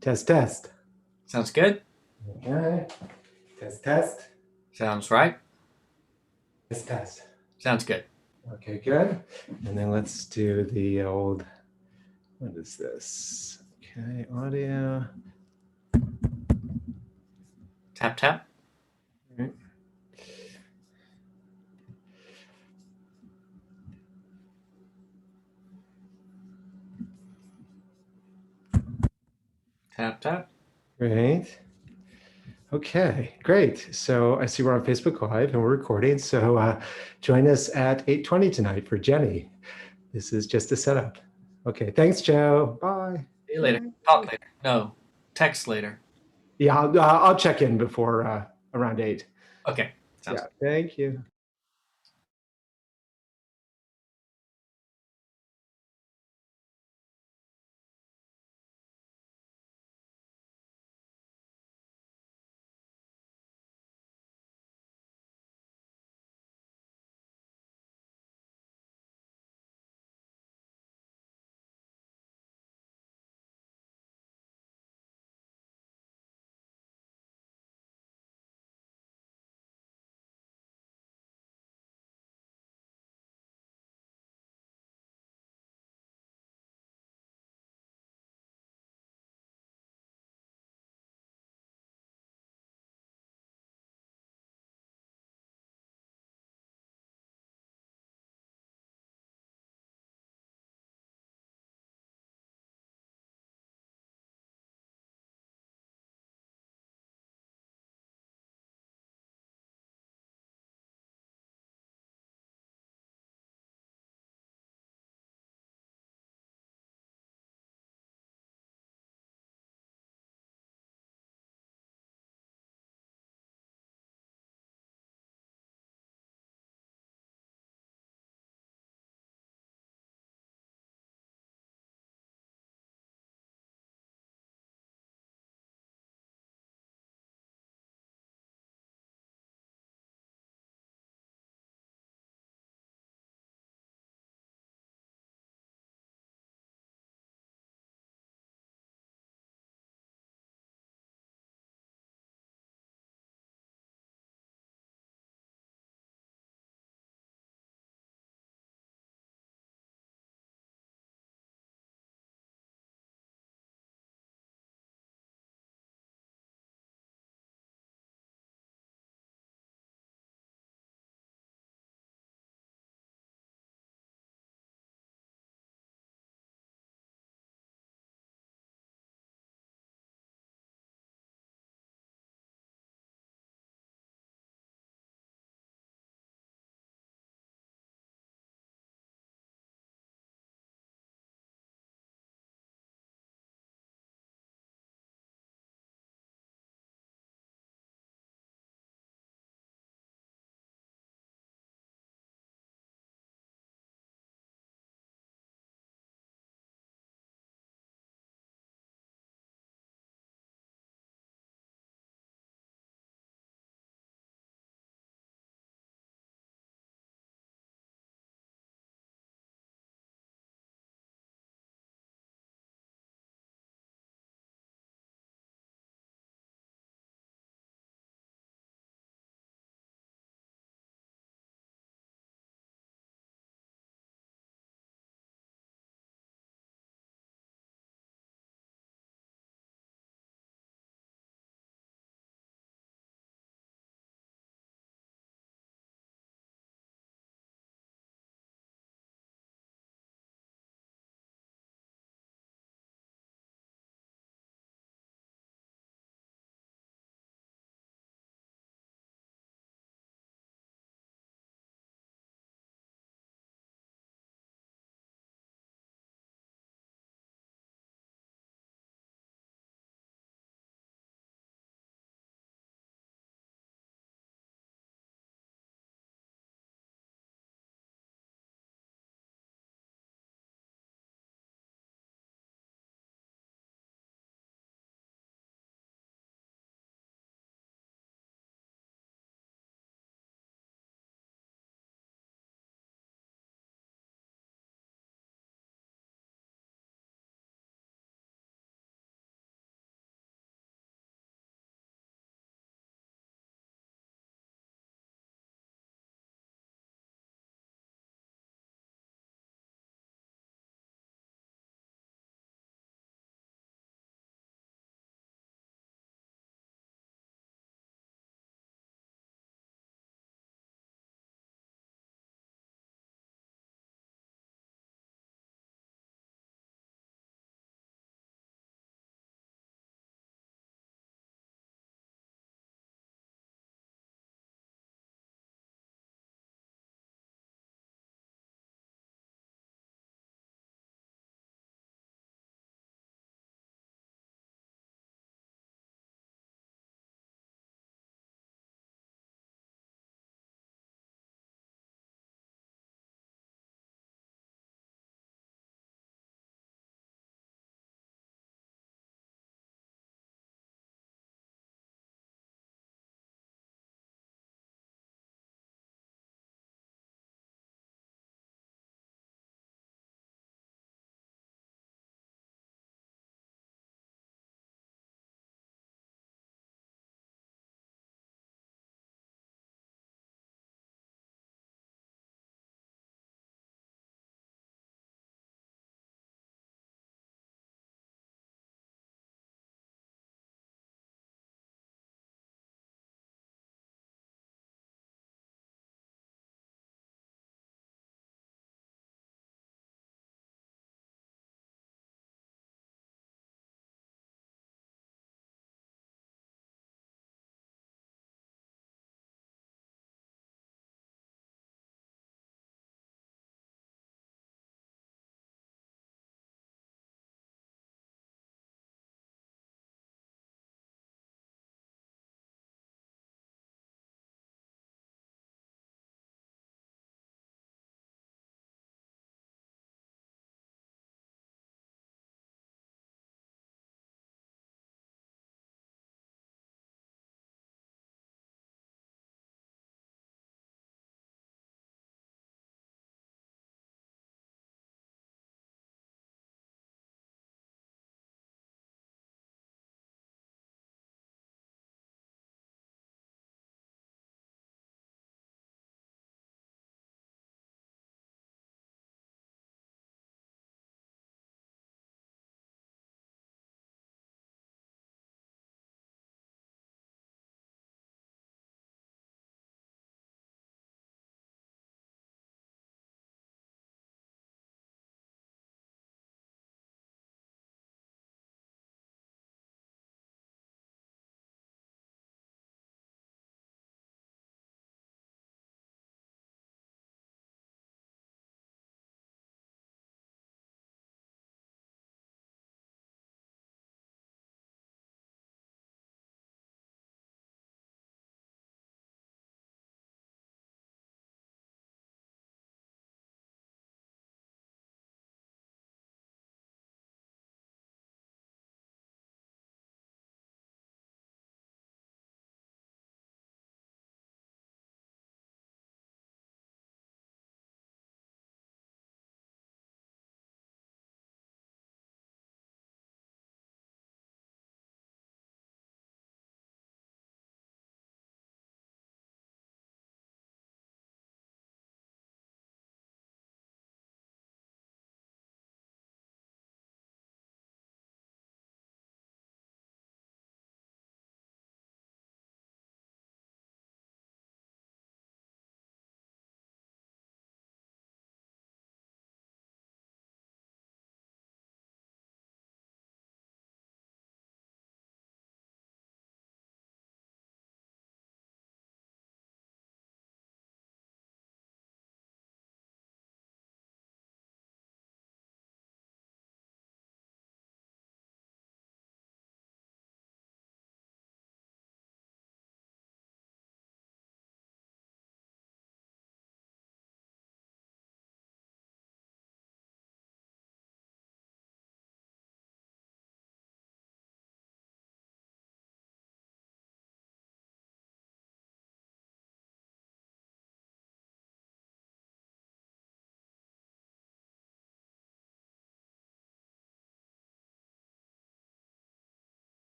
Test, test. Sounds good. Okay. Test, test. Sounds right. Test, test. Sounds good. Okay, good. And then let's do the old, what is this? Okay, audio. Tap, tap. Right. Tap, tap. Great. Okay, great. So I see we're on Facebook Live and we're recording. So join us at 8:20 tonight for Jenny. This is just a setup. Okay, thanks, Joe. Bye. See you later. Bye. Talk later. No, text later. Yeah, I'll check in before around 8. Okay. Sounds Yeah, good. thank you.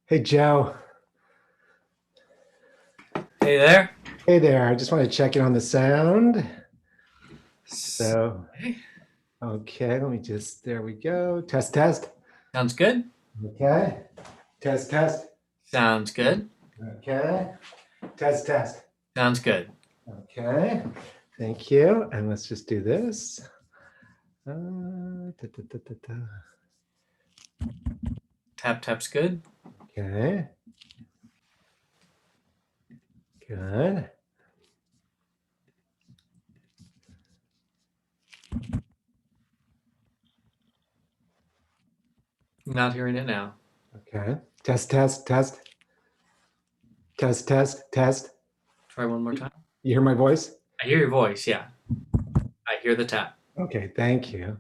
Hey, Joe. Hey there. Hey there. I just want to check in on the sound. So, okay, let me just, there we go. Test, test. Sounds good. Okay. Test, test. Sounds good. Okay. Test, test. Sounds good. Okay. Thank you. And let's just do this. Da, da, da, da, da. Tap tap's good. Okay. Good. Not hearing it now. Okay. Test, test, test. Test, test, test. Try one more time. You hear my voice? I hear your voice. Yeah. I hear the tap. Okay, thank you.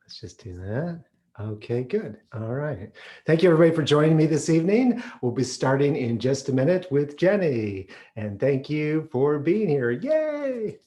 Let's just do that. Okay, good. All right. Thank you, everybody, for joining me this evening. We'll be starting in just a minute with Jenny. And thank you for being here. Yay!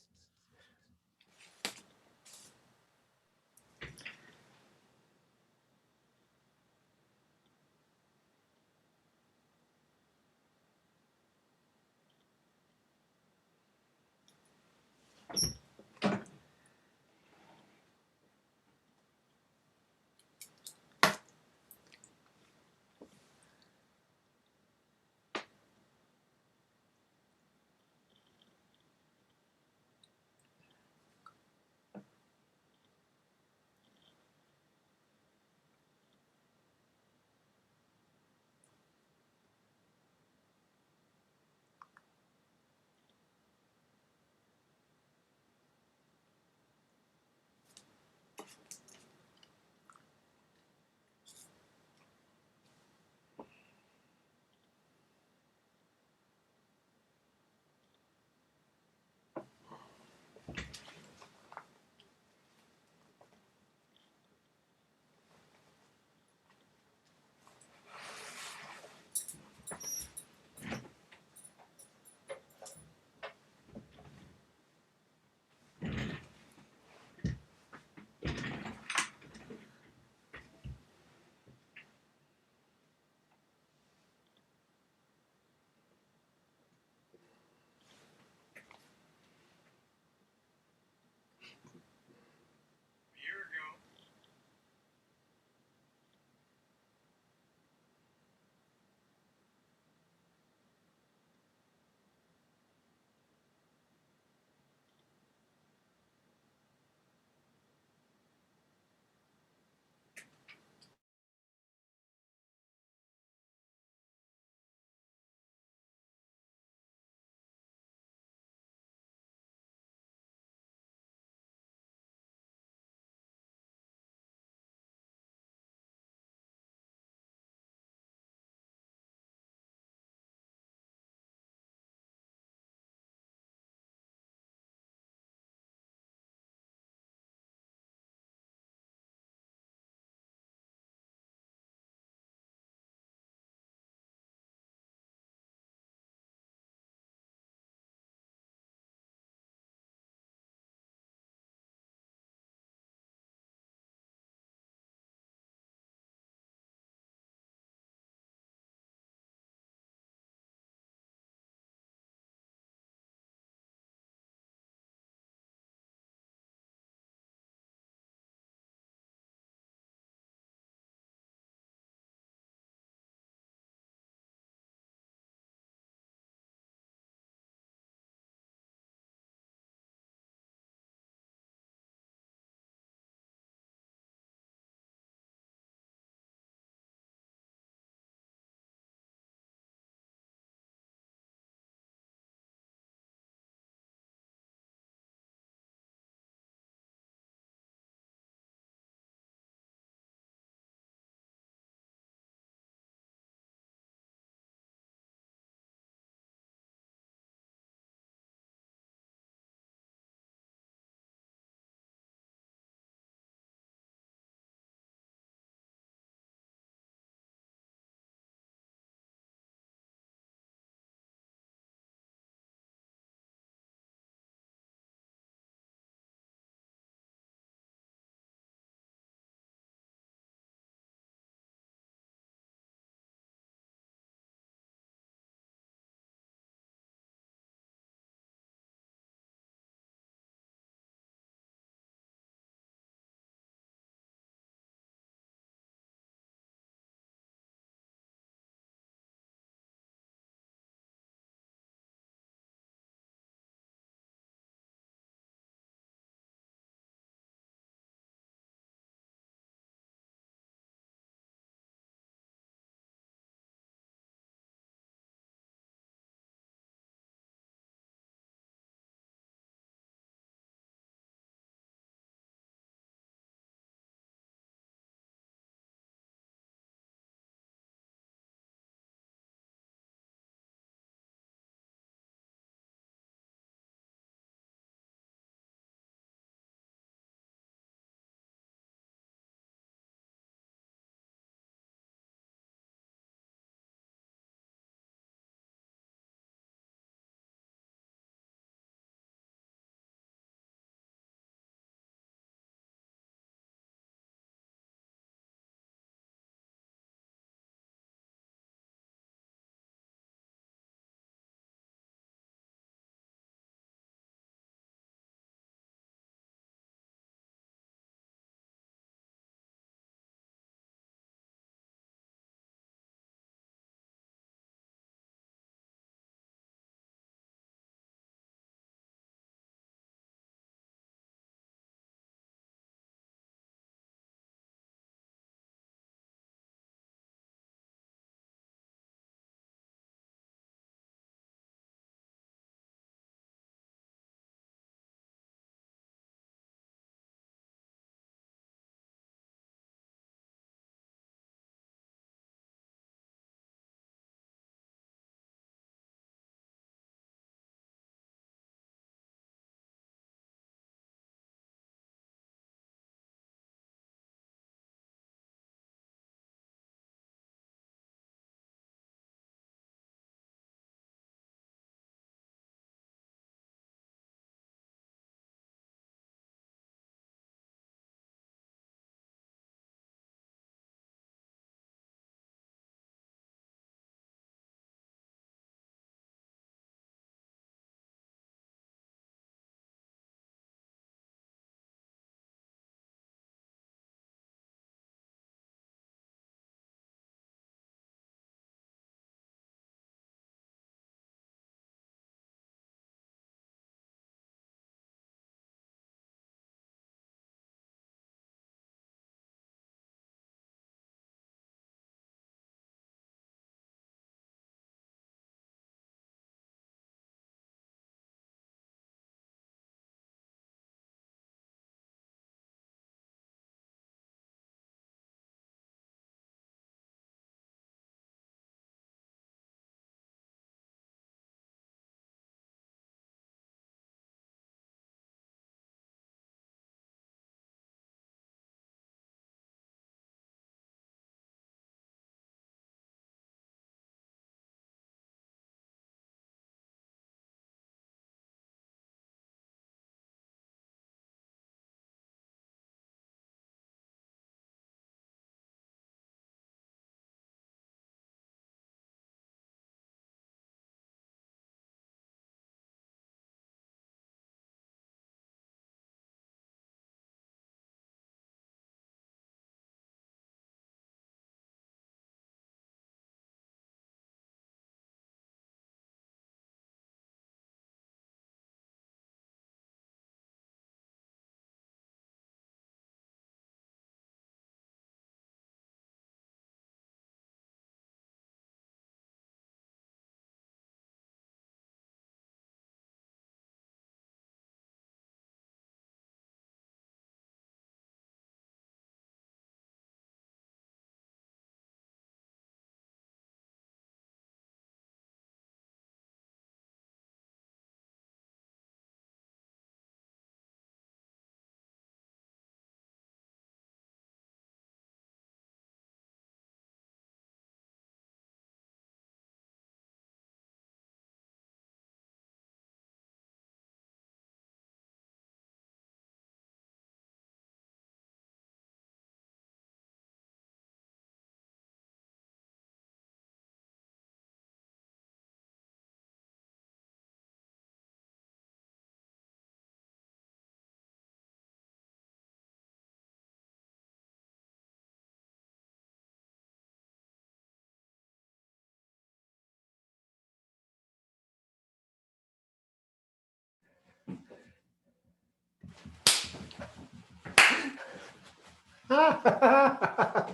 I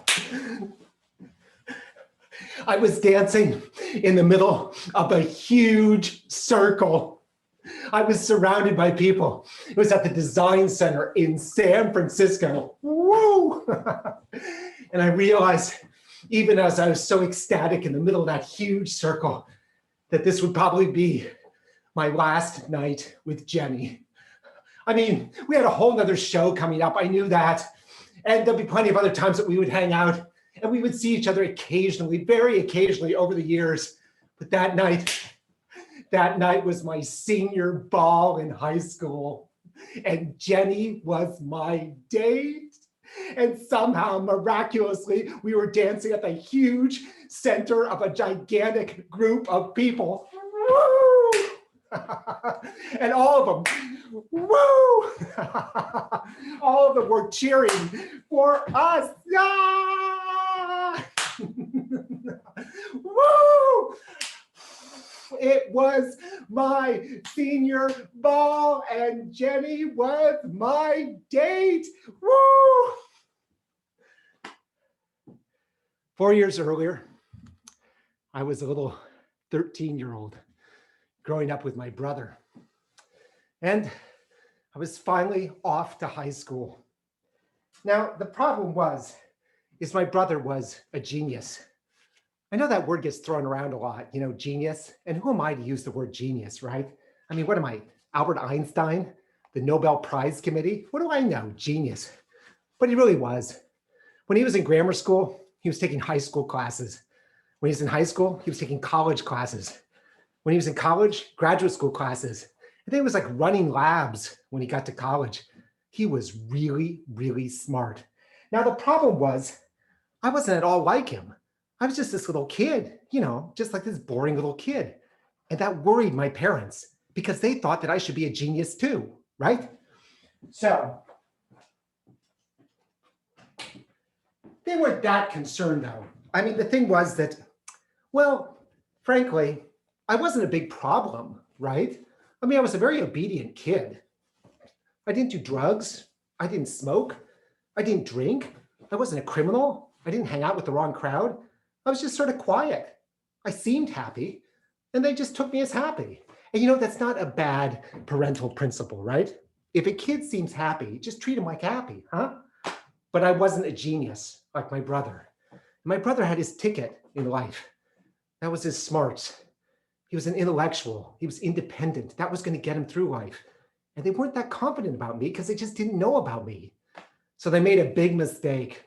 was dancing in the middle of a huge circle. I was surrounded by people. It was at the Design Center in San Francisco. Woo! And I realized, even as I was so ecstatic in the middle of that huge circle, that this would probably be my last night with Jenny. I mean, we had a whole nother show coming up. I knew that. And there'll be plenty of other times that we would hang out and we would see each other occasionally, very occasionally over the years. But that night was my senior ball in high school. And Jenny was my date. And somehow, miraculously, we were dancing at the huge center of a gigantic group of people. Woo! And all of them, woo! All of them were cheering for us. Ah! Woo! It was my senior ball and Jenny was my date. Woo! 4 years earlier, I was a little 13-year-old growing up with my brother. And I was finally off to high school. Now, the problem is my brother was a genius. I know that word gets thrown around a lot, genius. And who am I to use the word genius, right? I mean, what am I, Albert Einstein, the Nobel Prize Committee? What do I know, genius? But he really was. When he was in grammar school, he was taking high school classes. When he was in high school, he was taking college classes. When he was in college, graduate school classes. And then it was like running labs when he got to college. He was really, really smart. Now, the problem was, I wasn't at all like him. I was just this little kid, just like this boring little kid. And that worried my parents because they thought that I should be a genius too, right? So they weren't that concerned though. I mean, the thing was that, well, frankly, I wasn't a big problem, right? I mean, I was a very obedient kid. I didn't do drugs. I didn't smoke. I didn't drink. I wasn't a criminal. I didn't hang out with the wrong crowd. I was just sort of quiet. I seemed happy, and they just took me as happy. And that's not a bad parental principle, right? If a kid seems happy, just treat him like happy, huh? But I wasn't a genius like my brother. My brother had his ticket in life. That was his smarts. He was an intellectual. He was independent. That was going to get him through life. And they weren't that confident about me because they just didn't know about me. So they made a big mistake.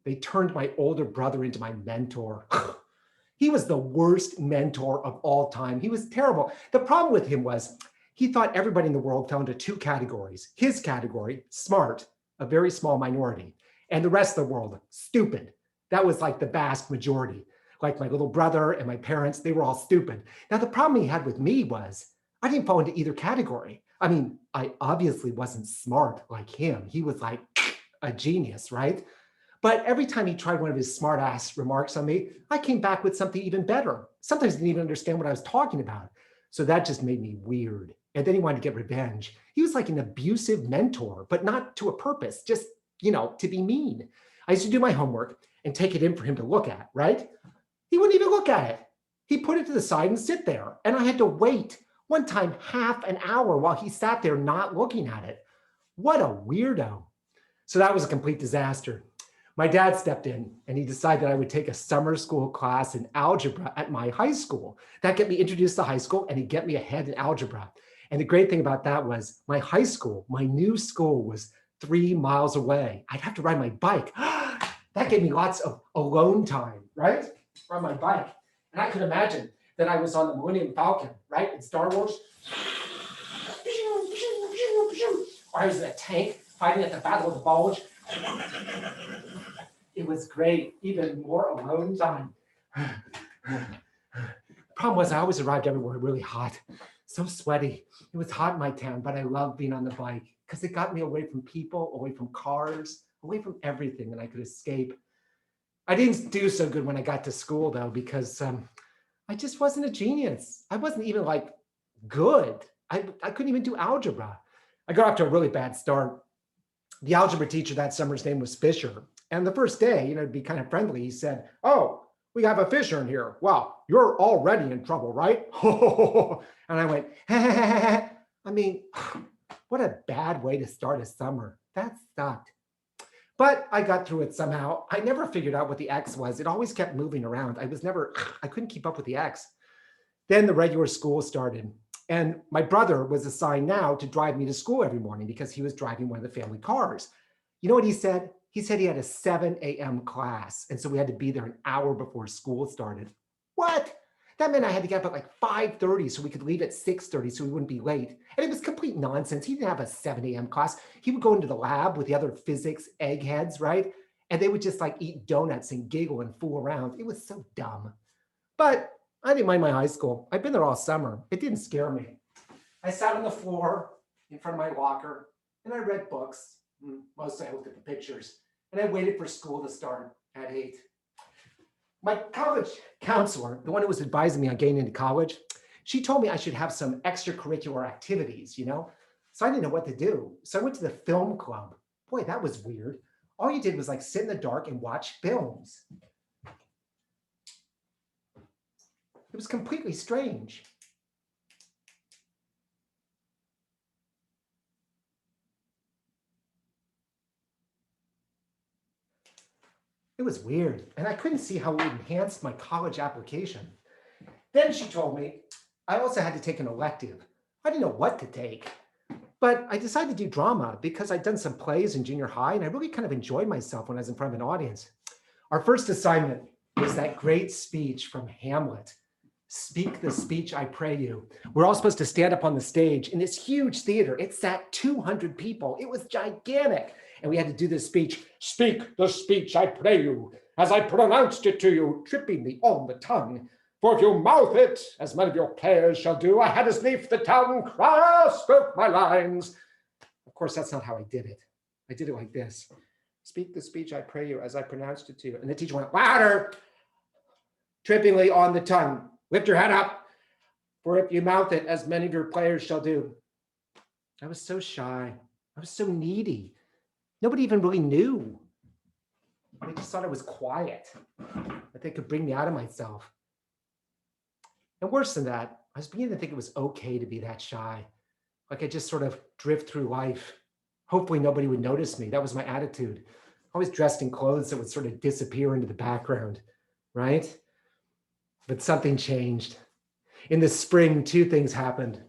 They turned my older brother into my mentor. He was the worst mentor of all time. He was terrible. The problem with him was he thought everybody in the world fell into two categories. His category, smart, a very small minority, and the rest of the world, stupid. That was like the vast majority. Like my little brother and my parents, they were all stupid. Now, the problem he had with me was I didn't fall into either category. I mean, I obviously wasn't smart like him. He was like a genius, right? But every time he tried one of his smart ass remarks on me, I came back with something even better. Sometimes he didn't even understand what I was talking about. So that just made me weird. And then he wanted to get revenge. He was like an abusive mentor, but not to a purpose, just, to be mean. I used to do my homework and take it in for him to look at, right? He wouldn't even look at it. He put it to the side and sit there. And I had to wait, one time half an hour while he sat there not looking at it. What a weirdo. So that was a complete disaster. My dad stepped in and he decided that I would take a summer school class in algebra at my high school. That got me introduced to high school and he'd get me ahead in algebra. And the great thing about that was my high school, my new school was 3 miles away. I'd have to ride my bike. That gave me lots of alone time, right? On my bike. And I could imagine that I was on the Millennium Falcon, right? In Star Wars. Or I was in a tank fighting at the Battle of the Bulge. It was great, even more alone time. Problem was I always arrived everywhere really hot, so sweaty. It was hot in my town, but I loved being on the bike because it got me away from people, away from cars, away from everything, and I could escape. I didn't do so good when I got to school though, because I just wasn't a genius. I wasn't even like good. I couldn't even do algebra. I got off to a really bad start. The algebra teacher that summer's name was Fisher. And the first day, to be kind of friendly, he said, "Oh, we have a Fisher in here. Well, you're already in trouble, right?" And I went, I mean, what a bad way to start a summer. That sucked. But I got through it somehow. I never figured out what the X was. It always kept moving around. I couldn't keep up with the X. Then the regular school started. And my brother was assigned now to drive me to school every morning because he was driving one of the family cars. You know what he said? He said he had a 7 a.m. class. And so we had to be there an hour before school started. What? That meant I had to get up at like 5:30 so we could leave at 6:30 so we wouldn't be late. And it was complete nonsense. He didn't have a 7 a.m. class. He would go into the lab with the other physics eggheads, right? And they would just like eat donuts and giggle and fool around. It was so dumb. But I didn't mind my high school. I've been there all summer. It didn't scare me. I sat on the floor in front of my locker and I read books. Mostly I looked at the pictures and I waited for school to start at 8. My college counselor, the one who was advising me on getting into college, she told me I should have some extracurricular activities, So I didn't know what to do. So I went to the film club. Boy, that was weird. All you did was like sit in the dark and watch films. It was completely strange. It was weird, and I couldn't see how it enhanced my college application. Then she told me I also had to take an elective. I didn't know what to take, but I decided to do drama because I'd done some plays in junior high, and I really kind of enjoyed myself when I was in front of an audience. Our first assignment was that great speech from Hamlet. Speak the speech, I pray you. We're all supposed to stand up on the stage in this huge theater. It sat 200 people. It was gigantic. And we had to do this speech. Speak the speech, I pray you, as I pronounced it to you, tripping me on the tongue. For if you mouth it, as many of your players shall do, I had as leaf the tongue, cry, spoke my lines. Of course, that's not how I did it. I did it like this. Speak the speech, I pray you, as I pronounced it to you. And the teacher went, louder, trippingly on the tongue. Lift your head up, for if you mouth it, as many of your players shall do. I was so shy. I was so needy. Nobody even really knew. They just thought I was quiet, that they could bring me out of myself. And worse than that, I was beginning to think it was okay to be that shy. Like I just sort of drift through life. Hopefully nobody would notice me. That was my attitude. I was dressed in clothes that would sort of disappear into the background, right? But something changed. In the spring, 2 things happened.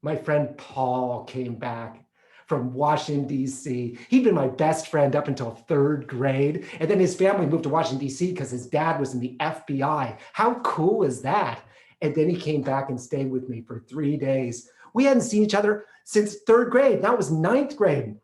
My friend Paul came back from Washington, D.C. He'd been my best friend up until 3rd grade. And then his family moved to Washington, D.C. because his dad was in the FBI. How cool is that? And then he came back and stayed with me for 3 days. We hadn't seen each other since 3rd grade. That was 9th grade.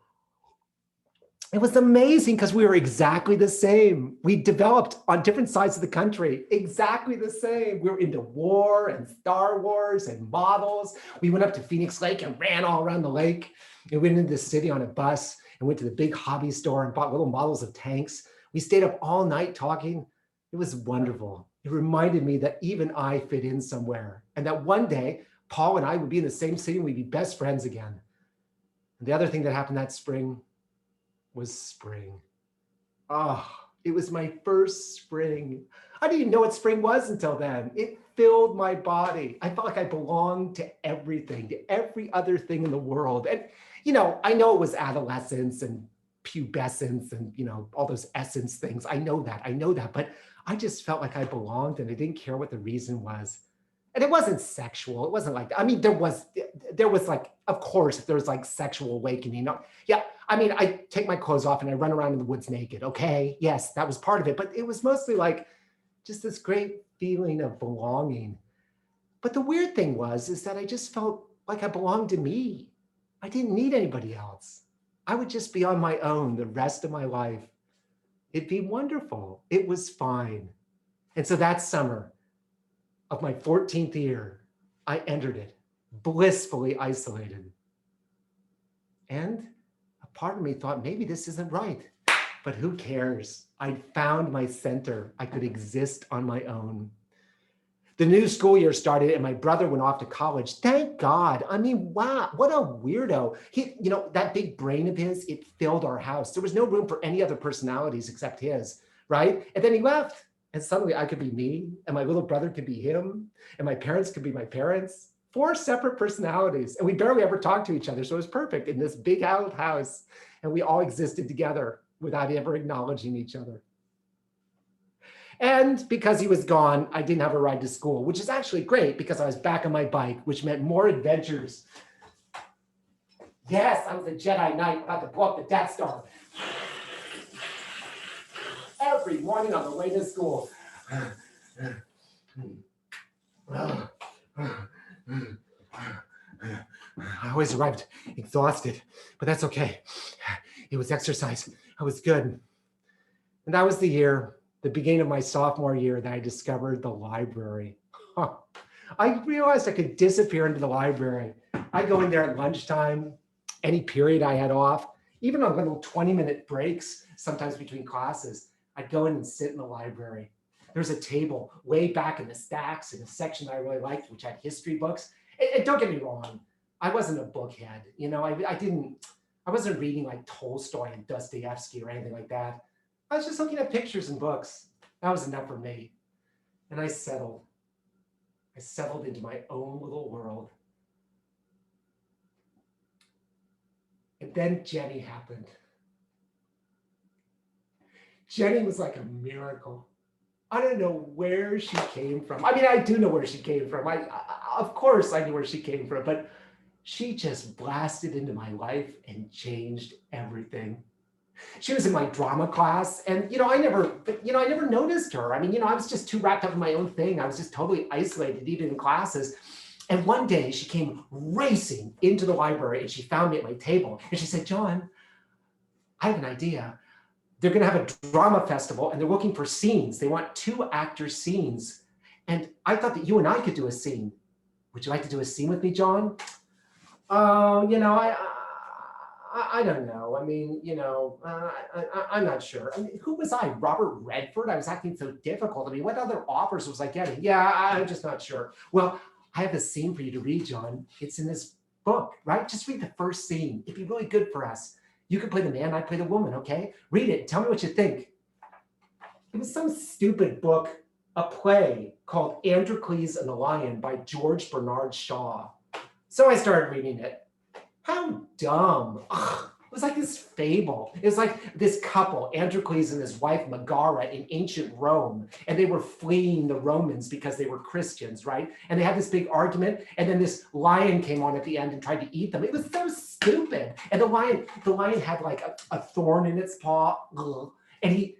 It was amazing because we were exactly the same. We developed on different sides of the country, exactly the same. We were into war and Star Wars and models. We went up to Phoenix Lake and ran all around the lake. And we went into the city on a bus and went to the big hobby store and bought little models of tanks. We stayed up all night talking. It was wonderful. It reminded me that even I fit in somewhere and that one day Paul and I would be in the same city and we'd be best friends again. And the other thing that happened that spring was spring. Oh, it was my first spring. I didn't even know what spring was until then. It filled my body. I felt like I belonged to everything, to every other thing in the world. And, I know it was adolescence and pubescence and, all those essence things. I know that. But I just felt like I belonged and I didn't care what the reason was. And it wasn't sexual. It wasn't like, there was like, of course, there was like sexual awakening. Yeah, I take my clothes off and I run around in the woods naked. Okay, yes, that was part of it. But it was mostly like just this great feeling of belonging. But the weird thing is that I just felt like I belonged to me. I didn't need anybody else. I would just be on my own the rest of my life. It'd be wonderful. It was fine. And so that summer of my 14th year, I entered it, blissfully isolated. And a part of me thought, maybe this isn't right, but who cares? I'd found my center. I could exist on my own. The new school year started and my brother went off to college. Thank God. I mean, wow, what a weirdo. That big brain of his, it filled our house. There was no room for any other personalities except his, right? And then he left. And suddenly I could be me, and my little brother could be him, and my parents could be my parents. 4 separate personalities. And we barely ever talked to each other. So it was perfect in this big old house. And we all existed together without ever acknowledging each other. And because he was gone, I didn't have a ride to school, which is actually great because I was back on my bike, which meant more adventures. Yes, I was a Jedi Knight about to blow up the Death Star. Every morning on the way to school. I always arrived exhausted, but that's okay. It was exercise. I was good. And that was the beginning of my sophomore year, that I discovered the library. I realized I could disappear into the library. I'd go in there at lunchtime, any period I had off, even on little 20-minute breaks, sometimes between classes. I'd go in and sit in the library. There's a table way back in the stacks in a section that I really liked, which had history books. And don't get me wrong, I wasn't a bookhead. I wasn't reading like Tolstoy and Dostoevsky or anything like that. I was just looking at pictures and books. That was enough for me. And I settled. I settled into my own little world. And then Jenny happened. Jenny was like a miracle. I don't know where she came from. I mean, I do know where she came from. Of course I knew where she came from, but she just blasted into my life and changed everything. She was in my drama class, and I never noticed her. I mean, I was just too wrapped up in my own thing. I was just totally isolated, even in classes. And one day she came racing into the library and she found me at my table. And she said, "John, I have an idea. They're going to have a drama festival and they're looking for scenes. They want 2 actor scenes. And I thought that you and I could do a scene. Would you like to do a scene with me, John?" I don't know. I mean, I'm not sure. I mean, who was I? Robert Redford? I was acting so difficult. I mean, what other offers was I getting? Yeah, I'm just not sure. Well, I have a scene for you to read, John. It's in this book, right? Just read the first scene. It'd be really good for us. You could play the man, I play the woman, okay? Read it, tell me what you think. It was some stupid book, a play called Androcles and the Lion by George Bernard Shaw. So I started reading it. How dumb. Ugh. It was like this fable. It was like this couple, Androcles and his wife Megara, in ancient Rome, and they were fleeing the Romans because they were Christians, right? And they had this big argument, and then this lion came on at the end and tried to eat them. It was so stupid. And the lion had like a thorn in its paw, and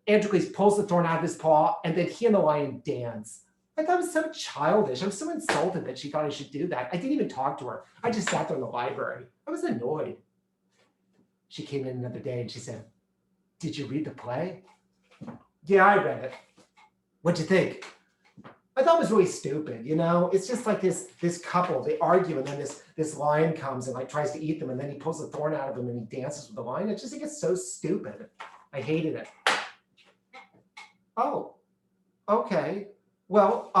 Androcles pulls the thorn out of his paw, and then he and the lion dance. I thought it was so childish. I'm so insulted that she thought I should do that. I didn't even talk to her. I just sat there in the library. I was annoyed. She came in another day and she said, "Did you read the play?" "Yeah, I read it." "What'd you think?" I thought it was really stupid, It's just like this couple, they argue, and then this lion comes and like tries to eat them, and then he pulls the thorn out of him and he dances with the lion. I just think it's so stupid. I hated it. "Oh, okay. Well,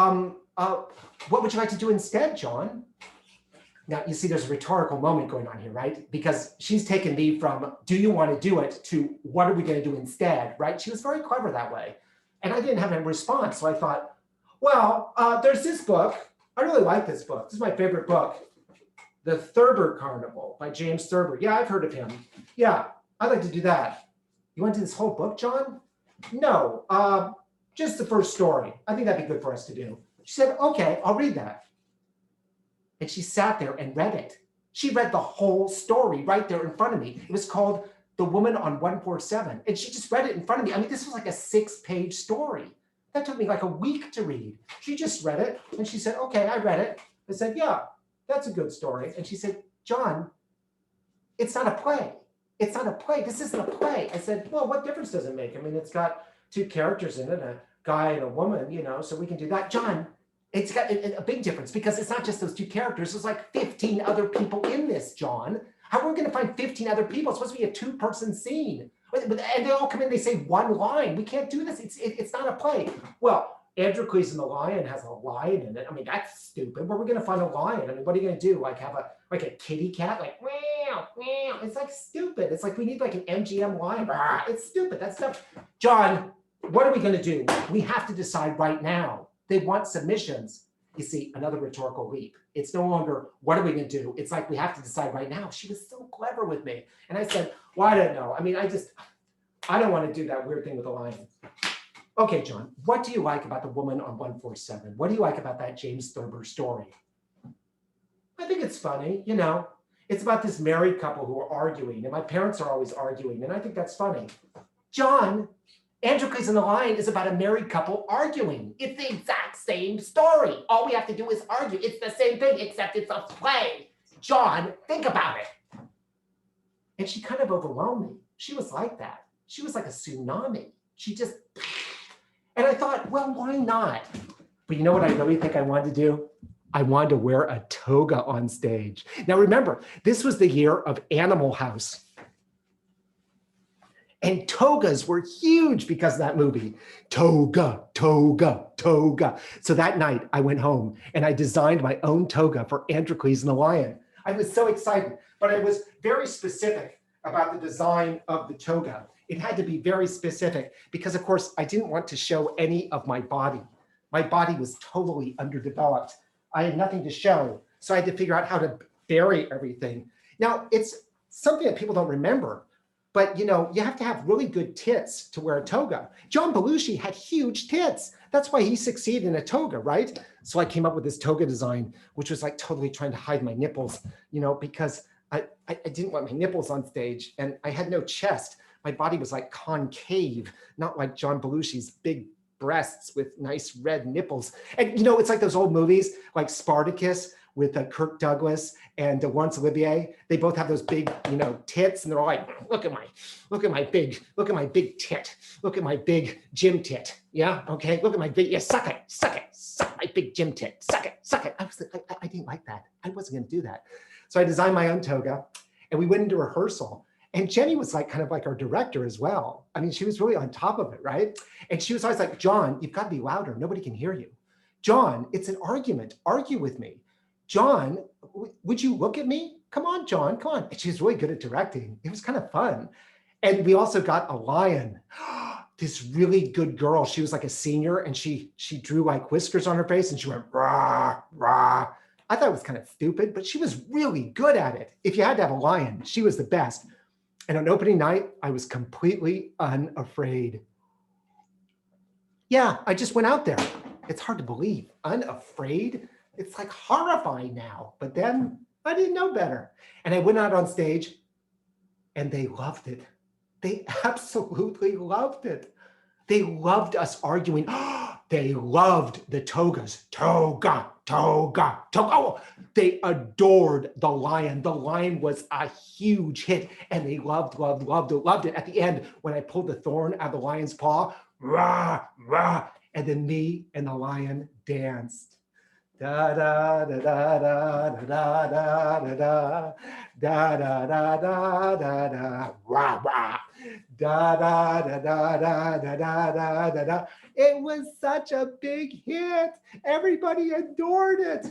what would you like to do instead, John?" Now, you see, there's a rhetorical moment going on here, right? Because she's taken me from, "Do you want to do it?" to, "What are we going to do instead?" Right? She was very clever that way. And I didn't have a response. So I thought, well, there's this book. I really like this book. This is my favorite book. The Thurber Carnival by James Thurber. Yeah, I've heard of him. Yeah, I'd like to do that. "You want to do this whole book, John?" "No, just the first story. I think that'd be good for us to do." She said, "Okay, I'll read that." And she sat there and read it. She read the whole story right there in front of me. It was called The Woman on 147. And she just read it in front of me. I mean, this was like a 6-page story. That took me like a week to read. She just read it and she said, "Okay, I read it." I said, "Yeah, that's a good story." And she said, "John, it's not a play. It's not a play. This isn't a play." I said, "Well, what difference does it make? I mean, it's got 2 characters in it, a guy and a woman, so we can do that." "John, it's got a big difference because it's not just those 2 characters. There's like 15 other people in this, John. How are we going to find 15 other people? It's supposed to be a 2-person scene. And they all come in, they say one line. We can't do this. It's not a play." "Well, Androcles and the lion has a lion in it. I mean, that's stupid. Where are we going to find a lion? I mean, what are you going to do? Like have a kitty cat? Like, meow, meow. It's like stupid. It's like we need like an MGM lion. It's stupid. That's stuff. John, what are we going to do? We have to decide right now. They want submissions. You see, another rhetorical leap. It's no longer, what are we going to do? It's like, we have to decide right now. She was so clever with me. And I said, well, I don't know. I mean, I don't want to do that weird thing with the lion. Okay, John, what do you like about the woman on 147? What do you like about that James Thurber story? I think it's funny, you know. It's about this married couple who are arguing, and my parents are always arguing, and I think that's funny. John, Androcles and the Lion is about a married couple arguing. It's the exact same story. All we have to do is argue. It's the same thing, except it's a play. John, think about it. And she kind of overwhelmed me. She was like that. She was like a tsunami. She just, and I thought, well, why not? But you know what I really think I wanted to do? I wanted to wear a toga on stage. Now remember, this was the year of Animal House. And togas were huge because of that movie. Toga, toga, toga. So that night I went home and I designed my own toga for Androcles and the Lion. I was so excited, but I was very specific about the design of the toga. It had to be very specific because, of course, I didn't want to show any of my body. My body was totally underdeveloped. I had nothing to show. So I had to figure out how to bury everything. Now, it's something that people don't remember. But you know, you have to have really good tits to wear a toga. John Belushi had huge tits. That's why he succeeded in a toga, right? So I came up with this toga design, which was like totally trying to hide my nipples, you know, because I didn't want my nipples on stage and I had no chest. My body was like concave, not like John Belushi's big breasts with nice red nipples. And you know, it's like those old movies like Spartacus with Kirk Douglas and Laurence Olivier. They both have those big, you know, tits, and they're all like, look at my big tit, look at my big gym tit. Yeah, okay, look at my big, yeah, suck my big gym tit, suck it. I was like, I didn't like that. I wasn't gonna do that. So I designed my own toga, and we went into rehearsal. And Jenny was like kind of like our director as well. I mean, she was really on top of it, right? And she was always like, John, you've got to be louder. Nobody can hear you. John, it's an argument. Argue with me. John, would you look at me? Come on, John, come on. And she was really good at directing. It was kind of fun. And we also got a lion. This really good girl. She was like a senior and she drew like whiskers on her face and she went, rah, rah. I thought it was kind of stupid, but she was really good at it. If you had to have a lion, she was the best. And on opening night, I was completely unafraid. Yeah, I just went out there. It's hard to believe. Unafraid? It's like horrifying now. But then I didn't know better. And I went out on stage and they loved it. They absolutely loved it. They loved us arguing. They loved the togas. Toga, toga, toga. Oh, they adored the lion. The lion was a huge hit and they loved it. At the end, when I pulled the thorn out of the lion's paw, rah, rah, and then me and the lion danced. Da da da da da da da da da da da da da da da rah rah da da da da da da da da da. It was such a big hit. Everybody adored it.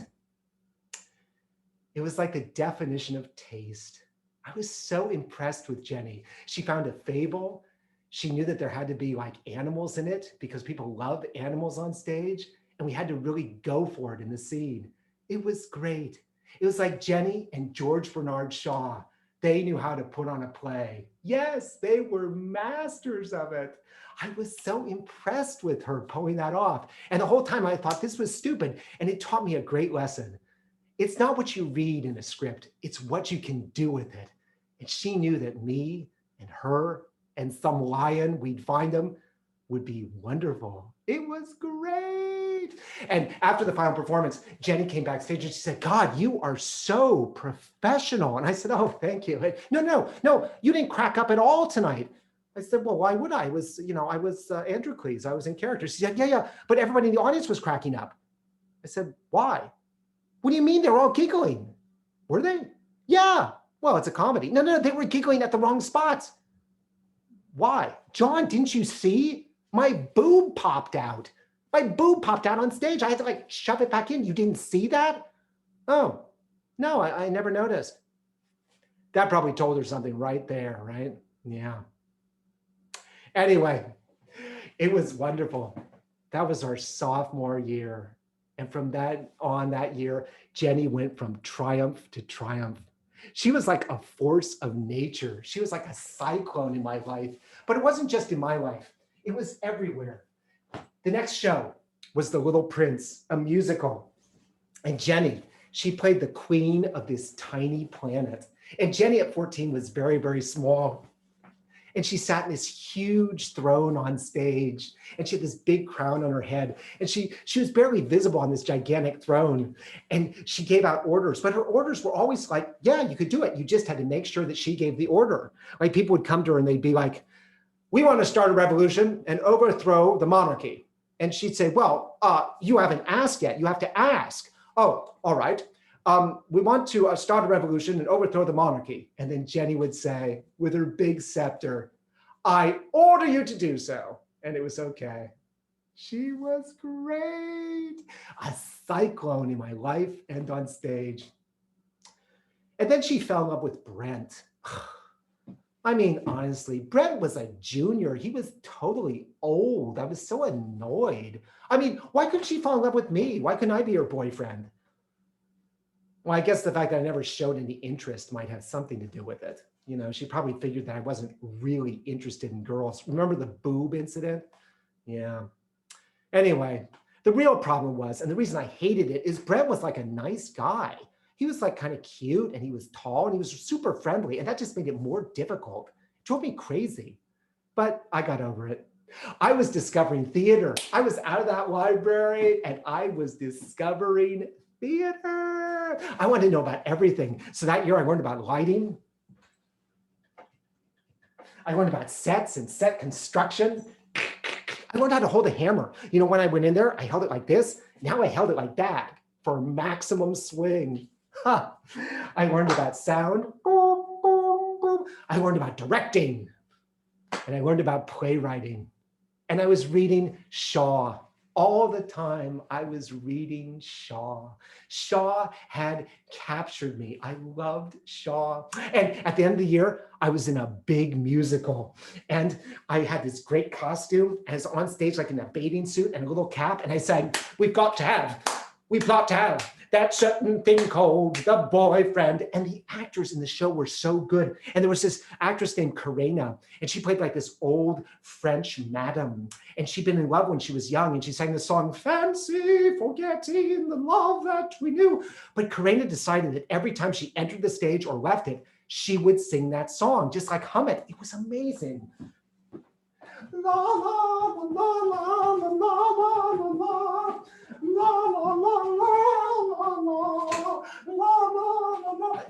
It was like the definition of taste. I was so impressed with Jenny. She found a fable. She knew that there had to be like animals in it because people love animals on stage. And we had to really go for it in the scene. It was great. It was like Jenny and George Bernard Shaw. They knew how to put on a play. Yes, they were masters of it. I was so impressed with her pulling that off. And the whole time I thought this was stupid. And it taught me a great lesson. It's not what you read in a script, it's what you can do with it. And she knew that me and her and some lion, we'd find them, would be wonderful. It was great. And after the final performance, Jenny came backstage and she said, God, you are so professional. And I said, oh, thank you. No, you didn't crack up at all tonight. I said, well, why would I? I was Androcles. I was in character. She said, yeah, but everybody in the audience was cracking up. I said, why? What do you mean? They were all giggling. Were they? Yeah. Well, it's a comedy. No, they were giggling at the wrong spots. Why? John, didn't you see? My boob popped out. My boob popped out on stage. I had to like shove it back in. You didn't see that? Oh, no, I never noticed. That probably told her something right there, right? Yeah. Anyway, it was wonderful. That was our sophomore year. And from that on that year, Jenny went from triumph to triumph. She was like a force of nature. She was like a cyclone in my life. But it wasn't just in my life, it was everywhere. The next show was The Little Prince, a musical. And Jenny, she played the queen of this tiny planet. And Jenny at 14 was very, very small. And she sat in this huge throne on stage, and she had this big crown on her head, and she was barely visible on this gigantic throne. And she gave out orders, but her orders were always like, yeah, you could do it. You just had to make sure that she gave the order. Like people would come to her and they'd be like, we want to start a revolution and overthrow the monarchy. And she'd say, well, you haven't asked yet. You have to ask. Oh, all right. We want to start a revolution and overthrow the monarchy. And then Jenny would say, with her big scepter, I order you to do so. And it was okay. She was great. A cyclone in my life and on stage. And then she fell in love with Brent. I mean, honestly, Brent was a junior. He was totally old. I was so annoyed. I mean, why couldn't she fall in love with me? Why couldn't I be her boyfriend? Well, I guess the fact that I never showed any interest might have something to do with it. You know, she probably figured that I wasn't really interested in girls. Remember the boob incident? Yeah. Anyway, the real problem was, and the reason I hated it, is Brent was like a nice guy. He was like kind of cute, and he was tall, and he was super friendly, and that just made it more difficult. It drove me crazy, but I got over it. I was discovering theater. I was out of that library, and I was discovering theater. I wanted to know about everything. So that year I learned about lighting. I learned about sets and set construction. I learned how to hold a hammer. You know, when I went in there, I held it like this. Now I held it like that for maximum swing. Huh. I learned about sound. Boom, boom, boom. I learned about directing. And I learned about playwriting. And I was reading Shaw. All the time I was reading Shaw. Shaw had captured me. I loved Shaw. And at the end of the year, I was in a big musical. And I had this great costume. And I was on stage like in a bathing suit and a little cap. And I said, we've got to have that certain thing called the boyfriend. And the actors in the show were so good. And there was this actress named Karina, and she played like this old French madam. And she'd been in love when she was young, and she sang the song, Fancy Forgetting the Love That We Knew. But Karina decided that every time she entered the stage or left it, she would sing that song, just like hum it. It was amazing. La la la la la la la la la. La la la la la la la la.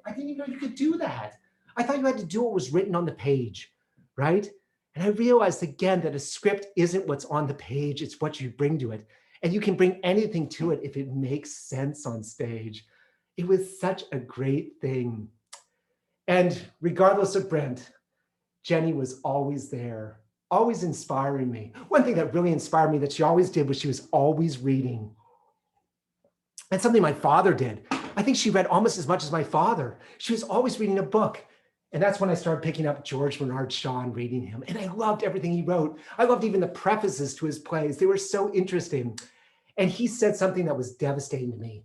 I didn't even know you could do that. I thought you had to do what was written on the page, right? And I realized again that a script isn't what's on the page, it's what you bring to it. And you can bring anything to it if it makes sense on stage. It was such a great thing. And regardless of Brent, Jenny was always there, always inspiring me. One thing that really inspired me that she always did was she was always reading. That's something my father did. I think she read almost as much as my father. She was always reading a book. And that's when I started picking up George Bernard Shaw and reading him. And I loved everything he wrote. I loved even the prefaces to his plays. They were so interesting. And he said something that was devastating to me.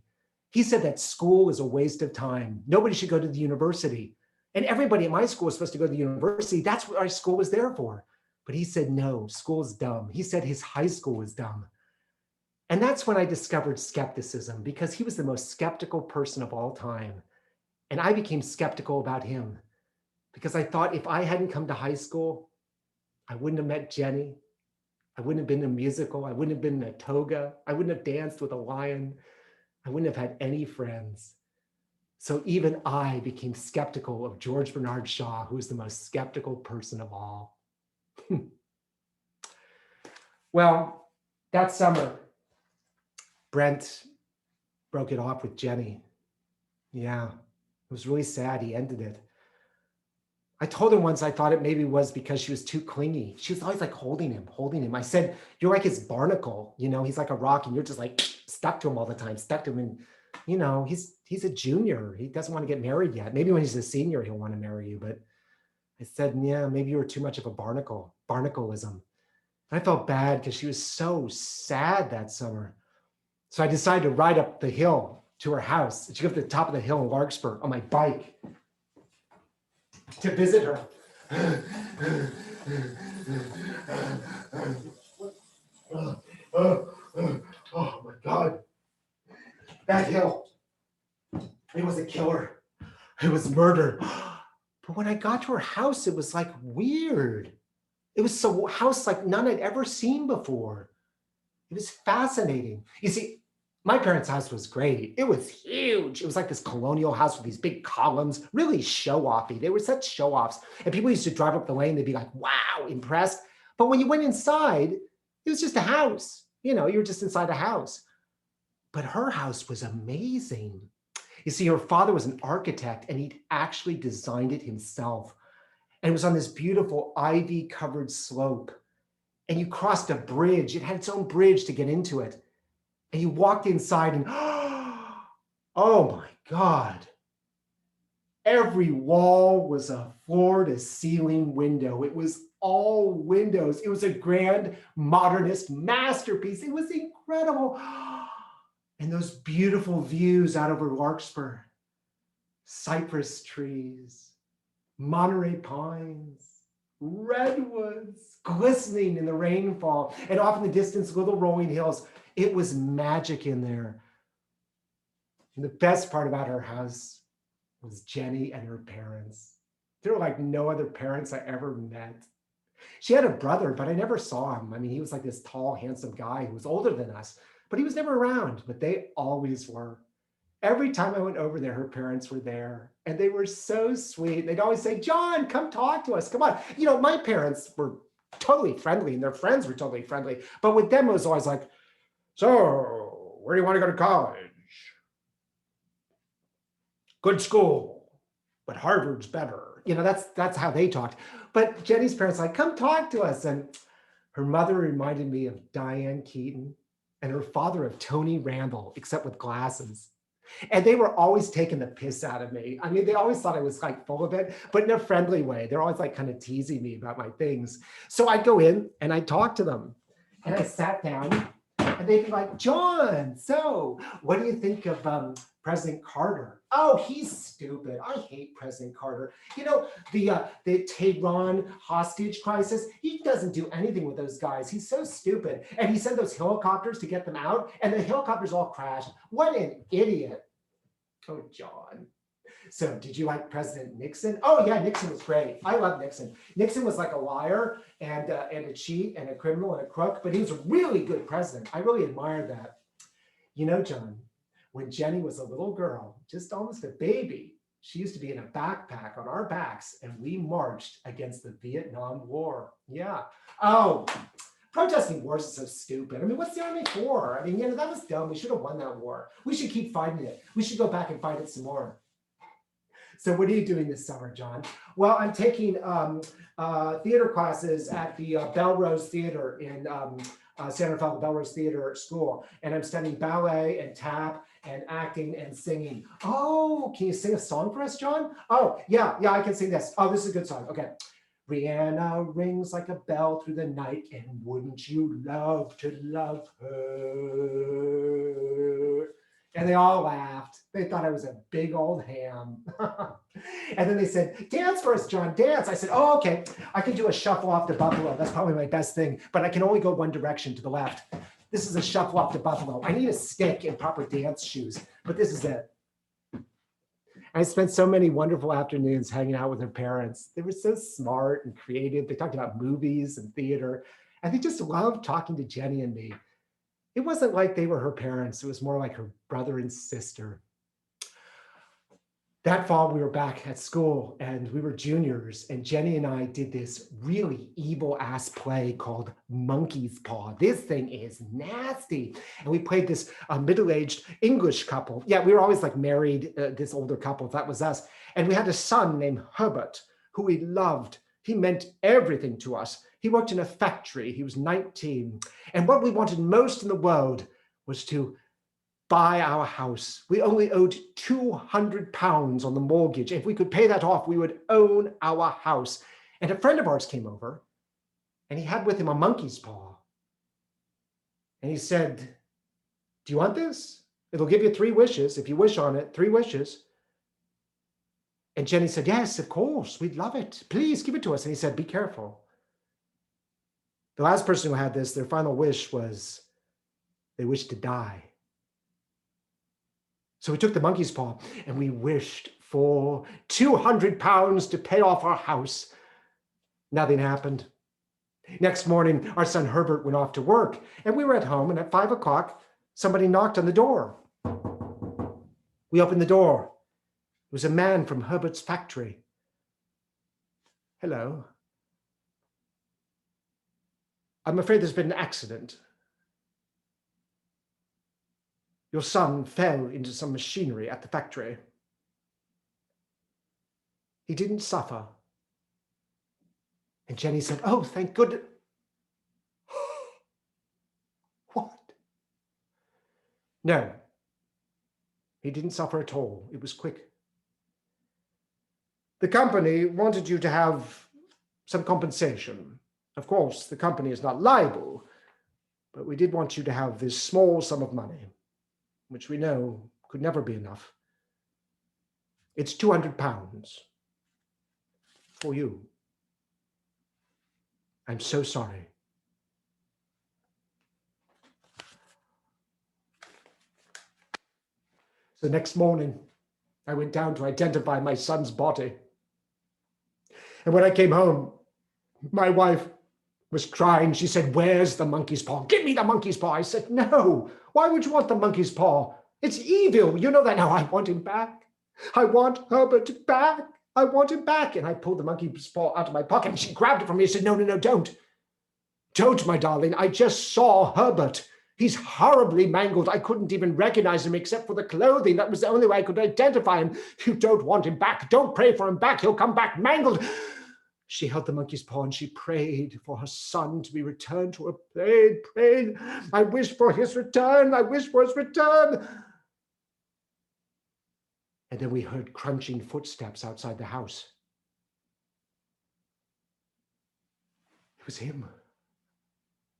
He said that school is a waste of time. Nobody should go to the university. And everybody at my school was supposed to go to the university. That's what our school was there for. But he said, no, school's dumb. He said his high school was dumb. And that's when I discovered skepticism, because he was the most skeptical person of all time. And I became skeptical about him because I thought if I hadn't come to high school, I wouldn't have met Jenny. I wouldn't have been in a musical. I wouldn't have been in a toga. I wouldn't have danced with a lion. I wouldn't have had any friends. So even I became skeptical of George Bernard Shaw, who was the most skeptical person of all. Well, that summer, Brent broke it off with Jenny. Yeah, it was really sad. He ended it. I told him once I thought it maybe was because she was too clingy. She was always like holding him, holding him. I said, you're like his barnacle, you know, he's like a rock and you're just like stuck to him all the time, stuck to him. And, you know, he's a junior. He doesn't want to get married yet. Maybe when he's a senior, he'll want to marry you. But I said, yeah, maybe you were too much of a barnacle, barnacleism. And I felt bad because she was so sad that summer. So I decided to ride up the hill to her house. She lived at the top of the hill in Larkspur on my bike to visit her. Oh my God. That hill. It was a killer. It was murder. But when I got to her house, it was like weird. It was a house like none I'd ever seen before. It was fascinating. You see, my parents' house was great. It was huge. It was like this colonial house with these big columns, really show-offy. They were such show-offs. And people used to drive up the lane, they'd be like, wow, impressed. But when you went inside, it was just a house. You know, you were just inside a house. But her house was amazing. You see, her father was an architect and he'd actually designed it himself. And it was on this beautiful ivy-covered slope. And you crossed a bridge. It had its own bridge to get into it. And you walked inside and, oh my God. Every wall was a floor-to-ceiling window. It was all windows. It was a grand modernist masterpiece. It was incredible. And those beautiful views out over Larkspur, cypress trees, Monterey pines, redwoods glistening in the rainfall, and off in the distance, little rolling hills. It was magic in there. And the best part about her house was Jenny and her parents. They were like no other parents I ever met. She had a brother, but I never saw him. I mean, he was like this tall, handsome guy who was older than us, but he was never around, but they always were. Every time I went over there, her parents were there and they were so sweet. They'd always say, John, come talk to us. Come on. You know, my parents were totally friendly and their friends were totally friendly. But with them, it was always like, so where do you want to go to college? Good school, but Harvard's better. You know, that's how they talked. But Jenny's parents like, come talk to us. And her mother reminded me of Diane Keaton and her father of Tony Randall, except with glasses. And they were always taking the piss out of me. I mean, they always thought I was like full of it, but in a friendly way. They're always like kind of teasing me about my things. So I'd go in and I'd talk to them. And I sat down and they'd be like, John, so what do you think of President Carter? Oh, he's stupid. I hate President Carter. You know, the Tehran hostage crisis, he doesn't do anything with those guys. He's so stupid. And he sent those helicopters to get them out, and the helicopters all crashed. What an idiot. Oh, John. So did you like President Nixon? Oh yeah, Nixon was great. I love Nixon. Nixon was like a liar and a cheat and a criminal and a crook, but he was a really good president. I really admired that. You know, John, when Jenny was a little girl, just almost a baby, she used to be in a backpack on our backs and we marched against the Vietnam War. Yeah. Oh, protesting wars is so stupid. I mean, what's the army for? I mean, you know, that was dumb. We should have won that war. We should keep fighting it. We should go back and fight it some more. So what are you doing this summer, John? Well, I'm taking theater classes at the Belrose Theater in San Rafael, the Belrose Theater School. And I'm studying ballet and tap and acting and singing. Oh, can you sing a song for us, John? Oh, yeah, I can sing this. Oh, this is a good song. Okay. Rihanna rings like a bell through the night, and wouldn't you love to love her? And they all laughed. They thought I was a big old ham. And then they said, dance for us, John, dance. I said, oh, okay. I can do a shuffle off to Buffalo. That's probably my best thing, but I can only go one direction to the left. This is a shuffle off to Buffalo. I need a stick and proper dance shoes, but this is it. I spent so many wonderful afternoons hanging out with her parents. They were so smart and creative. They talked about movies and theater, and they just loved talking to Jenny and me. It wasn't like they were her parents. It was more like her brother and sister. That fall, we were back at school and we were juniors, and Jenny and I did this really evil ass play called Monkey's Paw. This thing is nasty. And we played this middle-aged English couple. Yeah, we were always like married, this older couple, that was us. And we had a son named Herbert, who we loved. He meant everything to us. He worked in a factory. He was 19. And what we wanted most in the world was to buy our house. We only owed £200 on the mortgage. If we could pay that off, we would own our house. And a friend of ours came over, and he had with him a monkey's paw. And he said, "Do you want this? It'll give you 3 wishes. If you wish on it, 3 wishes." And Jenny said, "Yes, of course. We'd love it. Please give it to us." And he said, "Be careful." The last person who had this, their final wish was they wished to die. So we took the monkey's paw and we wished for £200 to pay off our house. Nothing happened. Next morning, our son Herbert went off to work, and we were at home, and at 5 o'clock, somebody knocked on the door. We opened the door. It was a man from Herbert's factory. "Hello. I'm afraid there's been an accident. Your son fell into some machinery at the factory. He didn't suffer." And Jenny said, "Oh, thank goodness." What? No, he didn't suffer at all. It was quick. The company wanted you to have some compensation. Of course, the company is not liable, but we did want you to have this small sum of money, which we know could never be enough. It's £200 for you. I'm so sorry." So the next morning, I went down to identify my son's body. And when I came home, my wife was crying. She said, "Where's the monkey's paw? Give me the monkey's paw." I said, "No. Why would you want the monkey's paw? It's evil. You know that now. I want him back. I want Herbert back. I want him back." And I pulled the monkey's paw out of my pocket, and she grabbed it from me and said, "No, no, no, don't. Don't, my darling. I just saw Herbert. He's horribly mangled. I couldn't even recognize him except for the clothing. That was the only way I could identify him. You don't want him back. Don't pray for him back. He'll come back mangled." She held the monkey's paw and she prayed for her son to be returned to her. Prayed. "I wish for his return. I wish for his return." And then we heard crunching footsteps outside the house. It was him.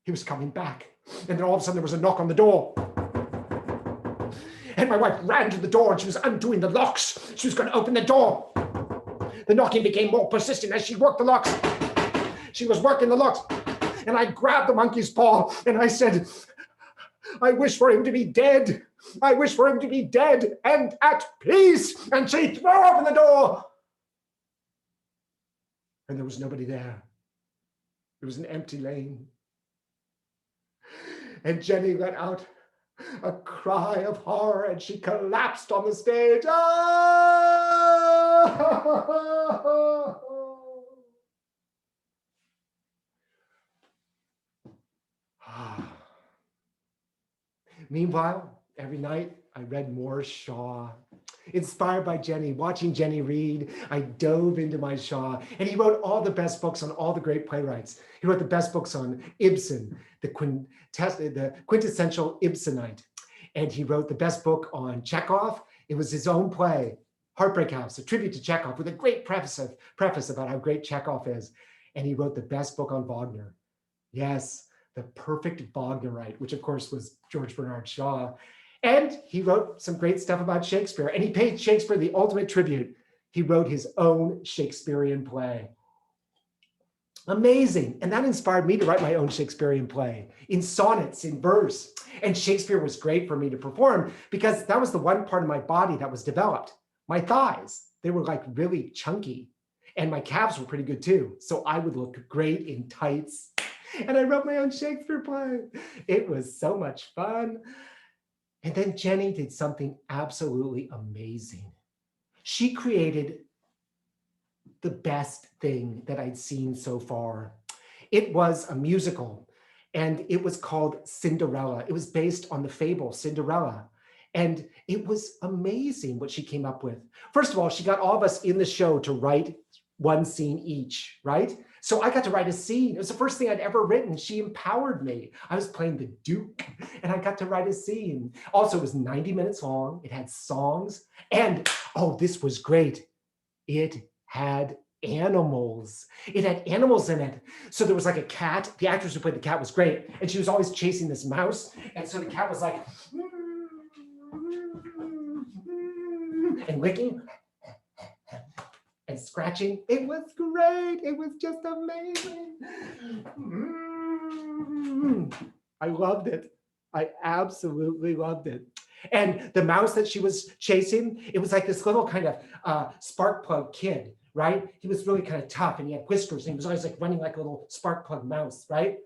He was coming back. And then all of a sudden there was a knock on the door. And my wife ran to the door and she was undoing the locks. She was going to open the door. The knocking became more persistent as she worked the locks. She was working the locks. And I grabbed the monkey's paw and I said, "I wish for him to be dead. I wish for him to be dead and at peace." And she threw open the door. And there was nobody there. It was an empty lane. And Jenny let out a cry of horror and she collapsed on the stage. Meanwhile, every night I read more Shaw. Inspired by Jenny, watching Jenny read, I dove into my Shaw, and he wrote all the best books on all the great playwrights. He wrote the best books on Ibsen, the quintessential Ibsenite. And he wrote the best book on Chekhov. It was his own play, Heartbreak House, a tribute to Chekhov with a great preface about how great Chekhov is. And he wrote the best book on Wagner. Yes, the perfect Wagnerite, which of course was George Bernard Shaw. And he wrote some great stuff about Shakespeare, and he paid Shakespeare the ultimate tribute. He wrote his own Shakespearean play. Amazing. And that inspired me to write my own Shakespearean play in sonnets, in verse. And Shakespeare was great for me to perform because that was the one part of my body that was developed. My thighs, they were like really chunky, and my calves were pretty good too. So I would look great in tights. And I wrote my own Shakespeare play. It was so much fun. And then Jenny did something absolutely amazing. She created the best thing that I'd seen so far. It was a musical, and it was called Cinderella. It was based on the fable Cinderella. And it was amazing what she came up with. First of all, she got all of us in the show to write one scene each, right? So I got to write a scene. It was the first thing I'd ever written. She empowered me. I was playing the Duke and I got to write a scene. Also, it was 90 minutes long. It had songs and, oh, this was great. It had animals. It had animals in it. So there was like a cat. The actress who played the cat was great. And she was always chasing this mouse. And so the cat was like, and licking and scratching. It was great. It was just amazing. I loved it. I absolutely loved it. And the mouse that she was chasing, it was like this little kind of spark plug kid, right? He was really kind of tough and he had whiskers and he was always like running like a little spark plug mouse, right?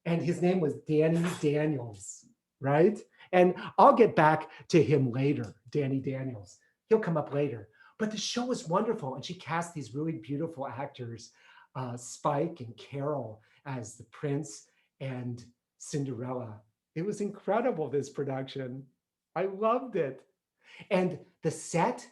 And his name was Danny Daniels, right? And I'll get back to him later, Danny Daniels. He'll come up later. But the show was wonderful. And she cast these really beautiful actors, Spike and Carol as the prince and Cinderella. It was incredible, this production. I loved it. And the set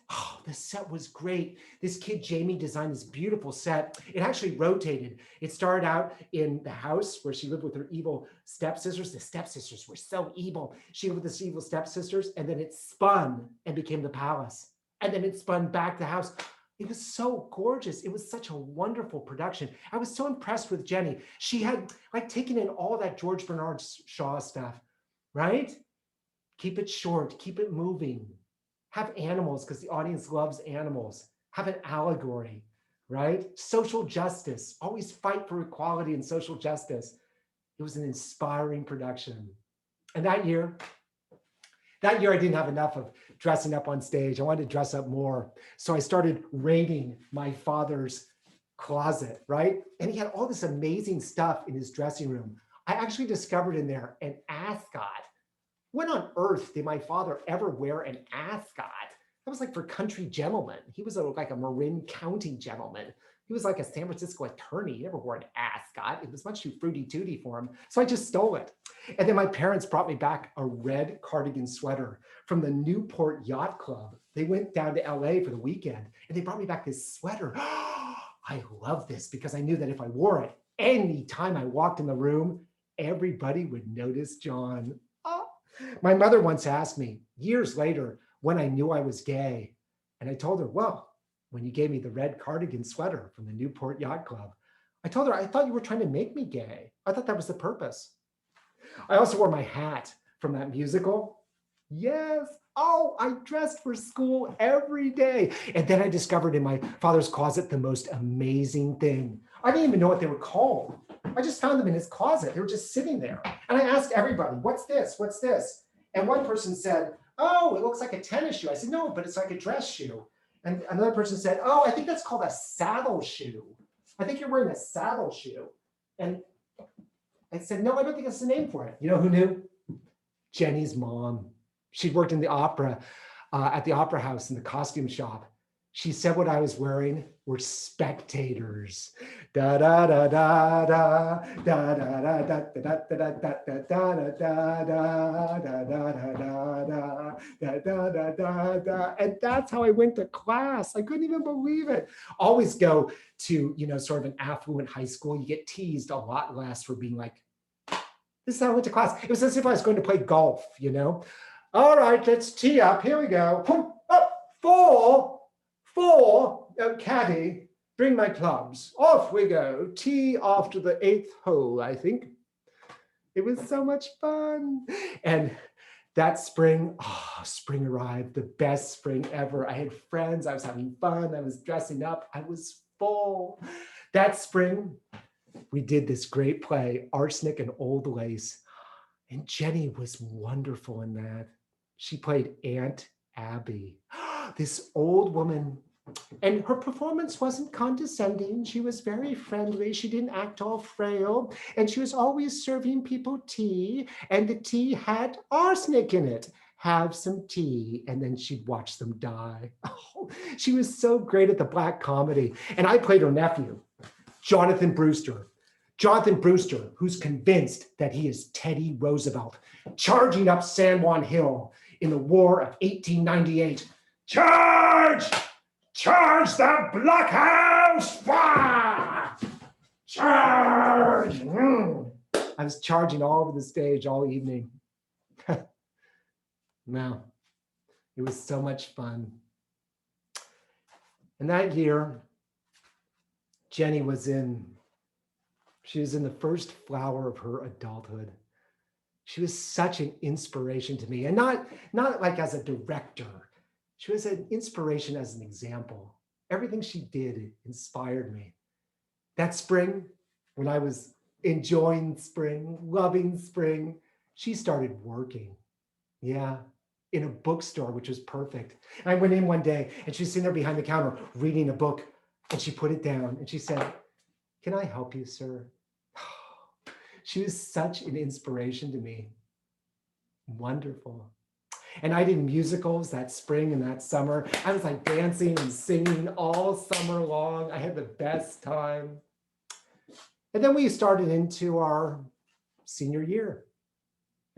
was great. This kid, Jamie, designed this beautiful set. It actually rotated. It started out in the house where she lived with her evil stepsisters. The stepsisters were so evil. She lived with these evil stepsisters, and then it spun and became the palace. And then it spun back to the house. It was so gorgeous. It was such a wonderful production. I was so impressed with Jenny. She had like taken in all that George Bernard Shaw stuff, right? Keep it short, keep it moving. Have animals because the audience loves animals. Have an allegory, right? Social justice, always fight for equality and social justice. It was an inspiring production. And that year I didn't have enough of dressing up on stage. I wanted to dress up more. So I started raiding my father's closet, right? And he had all this amazing stuff in his dressing room. I actually discovered in there an ascot. When on earth did my father ever wear an ascot? That was like for country gentlemen. He was like a Marin County gentleman. He was like a San Francisco attorney. He never wore an ascot. It was much too fruity-tooty for him. So I just stole it. And then my parents brought me back a red cardigan sweater from the Newport Yacht Club. They went down to LA for the weekend and they brought me back this sweater. I love this because I knew that if I wore it, anytime I walked in the room, everybody would notice John. My mother once asked me years later when I knew I was gay. And I told her, well, when you gave me the red cardigan sweater from the Newport Yacht Club, I told her, I thought you were trying to make me gay. I thought that was the purpose. I also wore my hat from that musical. Yes. Oh, I dressed for school every day. And then I discovered in my father's closet the most amazing thing. I didn't even know what they were called. I just found them in his closet. They were just sitting there. And I asked everybody, what's this? What's this? And one person said, oh, it looks like a tennis shoe. I said, no, but it's like a dress shoe. And another person said, oh, I think that's called a saddle shoe. I think you're wearing a saddle shoe. And I said, no, I don't think that's the name for it. You know who knew? Jenny's mom. She'd worked in the opera, at the opera house in the costume shop. She said what I was wearing were spectators. Da da da da da da da da da da da da da da da. And that's how I went to class. I couldn't even believe it. Always go to, sort of an affluent high school. You get teased a lot less for being like, this is how I went to class. It was as if I was going to play golf, All right, let's tee up. Here we go. Up, four, caddy, bring my clubs. Off we go. Tee after the 8th hole, I think. It was so much fun. And that spring, spring arrived, the best spring ever. I had friends, I was having fun, I was dressing up, I was full. That spring, we did this great play, Arsenic and Old Lace. And Jenny was wonderful in that. She played Aunt Abby, this old woman. And her performance wasn't condescending. She was very friendly. She didn't act all frail. And she was always serving people tea. And the tea had arsenic in it. Have some tea. And then she'd watch them die. Oh, she was so great at the black comedy. And I played her nephew, Jonathan Brewster. Jonathan Brewster, who's convinced that he is Teddy Roosevelt, charging up San Juan Hill in the War of 1898. Charge! Charge the blockhouse! Fire! Charge! I was charging all over the stage all evening. Wow, it was so much fun. And that year, Jenny was in the first flower of her adulthood. She was such an inspiration to me, and not like as a director. She was an inspiration as an example. Everything she did inspired me. That spring, when I was enjoying spring, loving spring, she started working. Yeah, in a bookstore, which was perfect. And I went in one day and she was sitting there behind the counter reading a book, and she put it down and she said, "Can I help you, sir?" She was such an inspiration to me. Wonderful. And I did musicals that spring and that summer. I was like dancing and singing all summer long. I had the best time. And then we started into our senior year.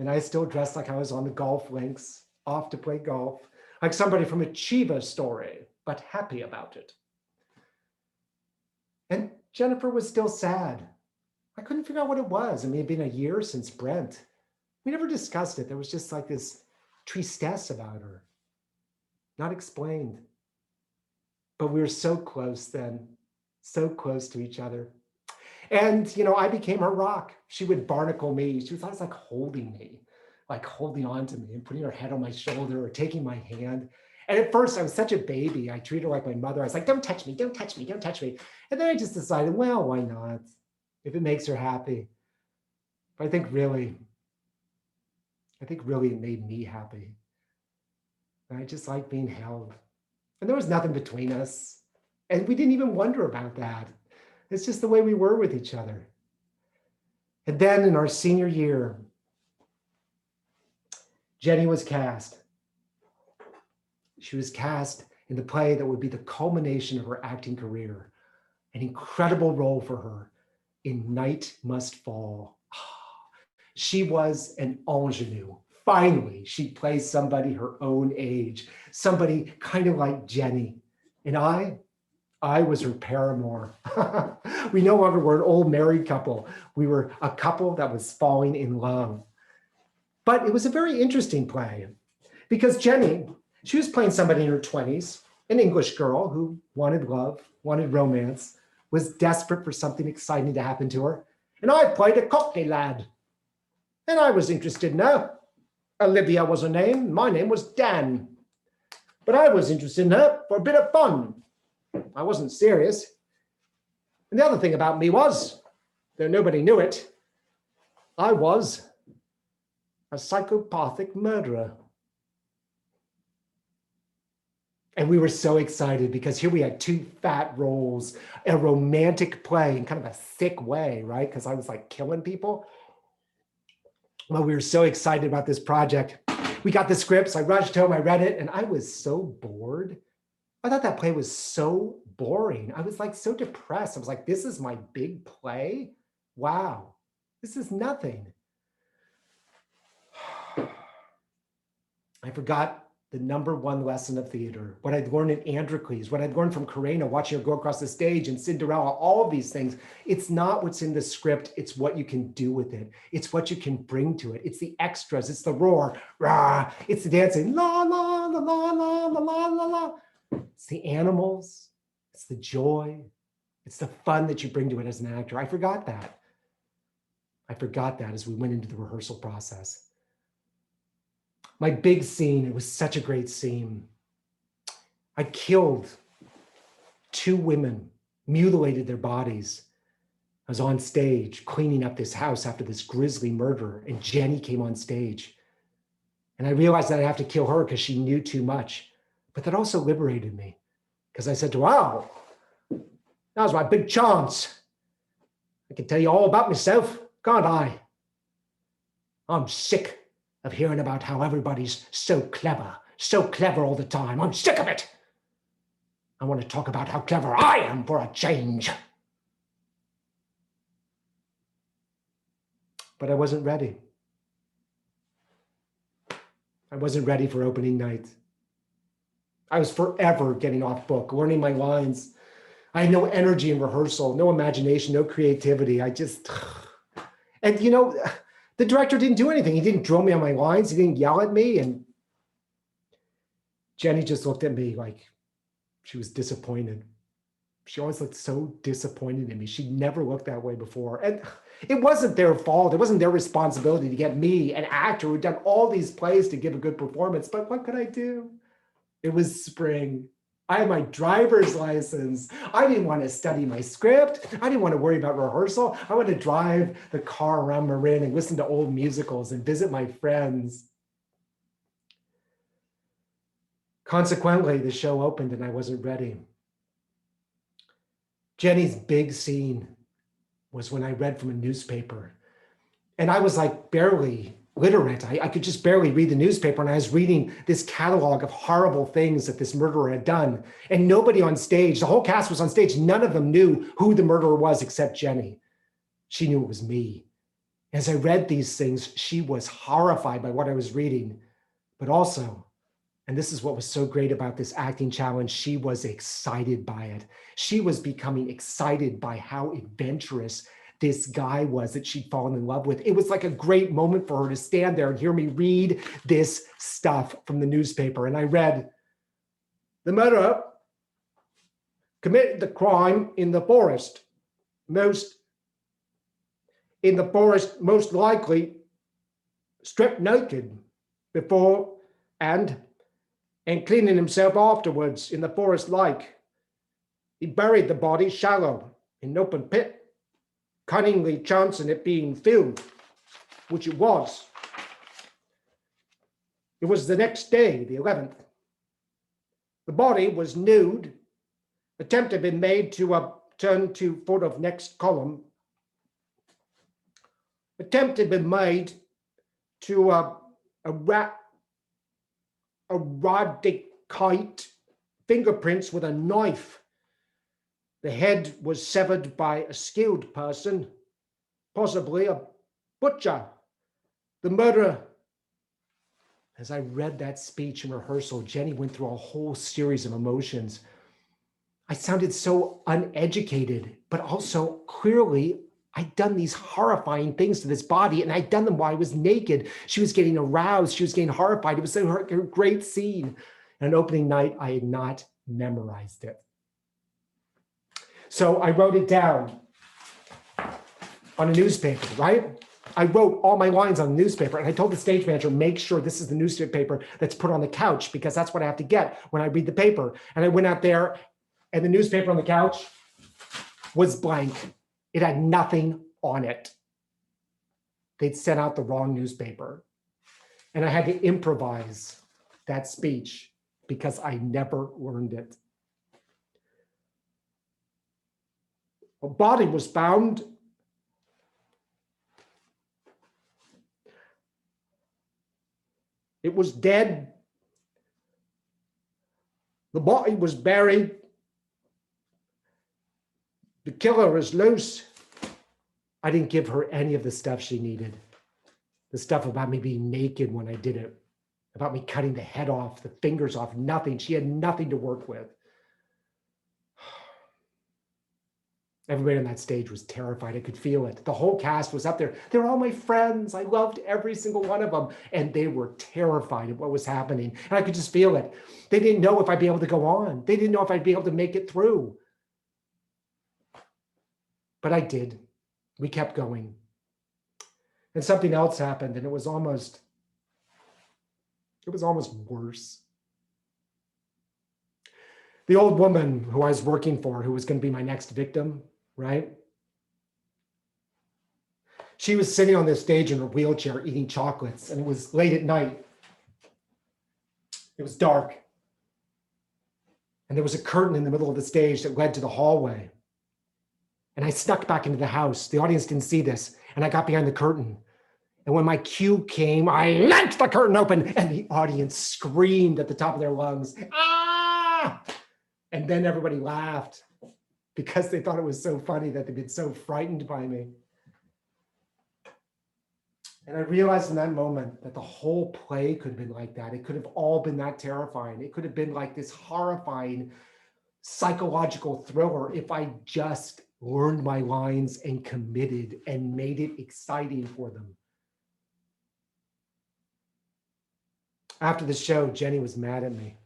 And I still dressed like I was on the golf links, off to play golf, like somebody from a Chiva story, but happy about it. And Jennifer was still sad. I couldn't figure out what it was. I mean, it had been a year since Brent. We never discussed it. There was just like this tristesse about her, not explained. But we were so close then, so close to each other. And, I became her rock. She would barnacle me. She was always like holding me, like holding on to me and putting her head on my shoulder or taking my hand. And at first I was such a baby. I treated her like my mother. I was like, "Don't touch me, don't touch me, don't touch me." And then I just decided, well, why not? If it makes her happy. But I think really it made me happy. And I just like being held. And there was nothing between us. And we didn't even wonder about that. It's just the way we were with each other. And then in our senior year, Jenny was cast. She was cast in the play that would be the culmination of her acting career, an incredible role for her in Night Must Fall. She was an ingenue. Finally, she plays somebody her own age, somebody kind of like Jenny. And I was her paramour. We no longer were an old married couple. We were a couple that was falling in love. But it was a very interesting play because Jenny, she was playing somebody in her 20s, an English girl who wanted love, wanted romance, was desperate for something exciting to happen to her. And I played a Cockney lad. And I was interested in her. Olivia was her name. My name was Dan. But I was interested in her for a bit of fun. I wasn't serious. And the other thing about me was, though nobody knew it, I was a psychopathic murderer. And we were so excited because here we had two fat roles, a romantic play in kind of a thick way, right? Because I was like killing people. Well, we were so excited about this project. We got the scripts, I rushed home, I read it, and I was so bored. I thought that play was so boring. I was like so depressed. I was like, this is my big play? Wow, this is nothing. I forgot the number one lesson of theater, what I'd learned in Androcles, what I'd learned from Karena, watching her go across the stage, and Cinderella, all of these things. It's not what's in the script, it's what you can do with it. It's what you can bring to it. It's the extras, it's the roar, rah, it's the dancing, la, la, la, la, la, la, la, la, la. It's the animals, it's the joy, it's the fun that you bring to it as an actor. I forgot that. I forgot that as we went into the rehearsal process. My big scene, it was such a great scene. I killed two women, mutilated their bodies. I was on stage cleaning up this house after this grisly murder, and Jenny came on stage. And I realized that I have to kill her because she knew too much. But that also liberated me because I said to her, wow, that was my big chance. I can tell you all about myself, can't I? I'm sick of hearing about how everybody's so clever all the time. I'm sick of it. I want to talk about how clever I am for a change. But I wasn't ready. I wasn't ready for opening night. I was forever getting off book, learning my lines. I had no energy in rehearsal, no imagination, no creativity. And the director didn't do anything. He didn't drill me on my lines. He didn't yell at me. And Jenny just looked at me like she was disappointed. She always looked so disappointed in me. She'd never looked that way before. And it wasn't their fault. It wasn't their responsibility to get me, an actor who'd done all these plays, to give a good performance. But what could I do? It was spring. I had my driver's license. I didn't want to study my script. I didn't want to worry about rehearsal. I wanted to drive the car around Marin and listen to old musicals and visit my friends. Consequently, the show opened and I wasn't ready. Jenny's big scene was when I read from a newspaper. And I was like barely literate. I could just barely read the newspaper. And I was reading this catalog of horrible things that this murderer had done. And nobody on stage, the whole cast was on stage. None of them knew who the murderer was except Jenny. She knew it was me. As I read these things, she was horrified by what I was reading, but also, and this is what was so great about this acting challenge, she was excited by it. She was becoming excited by how adventurous this guy was that she'd fallen in love with. It was like a great moment for her to stand there and hear me read this stuff from the newspaper. And I read, "The murderer committed the crime in the forest, most likely stripped naked before and cleaning himself afterwards in the forest lake. He buried the body shallow in an open pit, cunningly chancing it being filled, which it was. It was the next day, the 11th. The body was nude. Attempt had been made to turn to foot of next column. Attempt had been made to eradicate fingerprints with a knife. The head was severed by a skilled person, possibly a butcher. The murderer." As I read that speech in rehearsal, Jenny went through a whole series of emotions. I sounded so uneducated, but also clearly I'd done these horrifying things to this body, and I'd done them while I was naked. She was getting aroused. She was getting horrified. It was a great scene. And opening night, I had not memorized it. So I wrote it down on a newspaper, right? I wrote all my lines on the newspaper, and I told the stage manager, make sure this is the newspaper that's put on the couch, because that's what I have to get when I read the paper. And I went out there, and the newspaper on the couch was blank. It had nothing on it. They'd sent out the wrong newspaper. And I had to improvise that speech because I never learned it. A body was found. It was dead. The body was buried. The killer is loose. I didn't give her any of the stuff she needed. The stuff about me being naked when I did it, about me cutting the head off, the fingers off, nothing. She had nothing to work with. Everybody on that stage was terrified. I could feel it. The whole cast was up there. They were all my friends. I loved every single one of them. And they were terrified of what was happening. And I could just feel it. They didn't know if I'd be able to go on. They didn't know if I'd be able to make it through. But I did. We kept going. And something else happened, and it was almost worse. The old woman who I was working for, who was going to be my next victim, right? She was sitting on this stage in her wheelchair eating chocolates, and it was late at night. It was dark. And there was a curtain in the middle of the stage that led to the hallway. And I snuck back into the house. The audience didn't see this. And I got behind the curtain. And when my cue came, I yanked the curtain open, and the audience screamed at the top of their lungs, "Ah!" And then everybody laughed because they thought it was so funny that they'd been so frightened by me. And I realized in that moment that the whole play could have been like that. It could have all been that terrifying. It could have been like this horrifying psychological thriller if I just learned my lines and committed and made it exciting for them. After the show, Jenny was mad at me.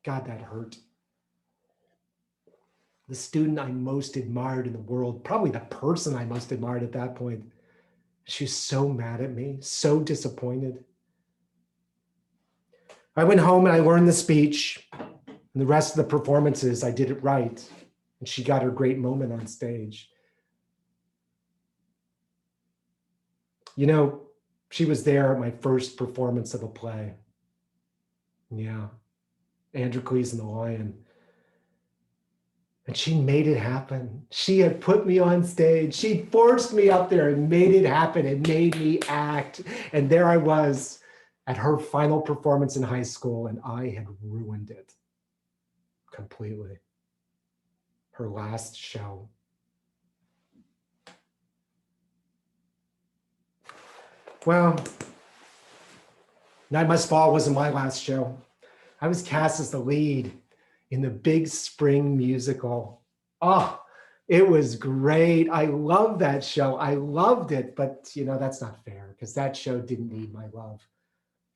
God, that hurt. The student I most admired in the world, probably the person I most admired at that point, she's so mad at me, so disappointed. I went home and I learned the speech, and the rest of the performances, I did it right. And she got her great moment on stage. You know, she was there at my first performance of a play. Yeah, Androcles and the Lion. And she made it happen. She had put me on stage. She forced me up there and made it happen and made me act. And there I was at her final performance in high school, and I had ruined it completely. Her last show. Well, Night Must Fall wasn't my last show. I was cast as the lead in the Big Spring musical. Oh, it was great. I love that show. I loved it, but that's not fair because that show didn't need my love.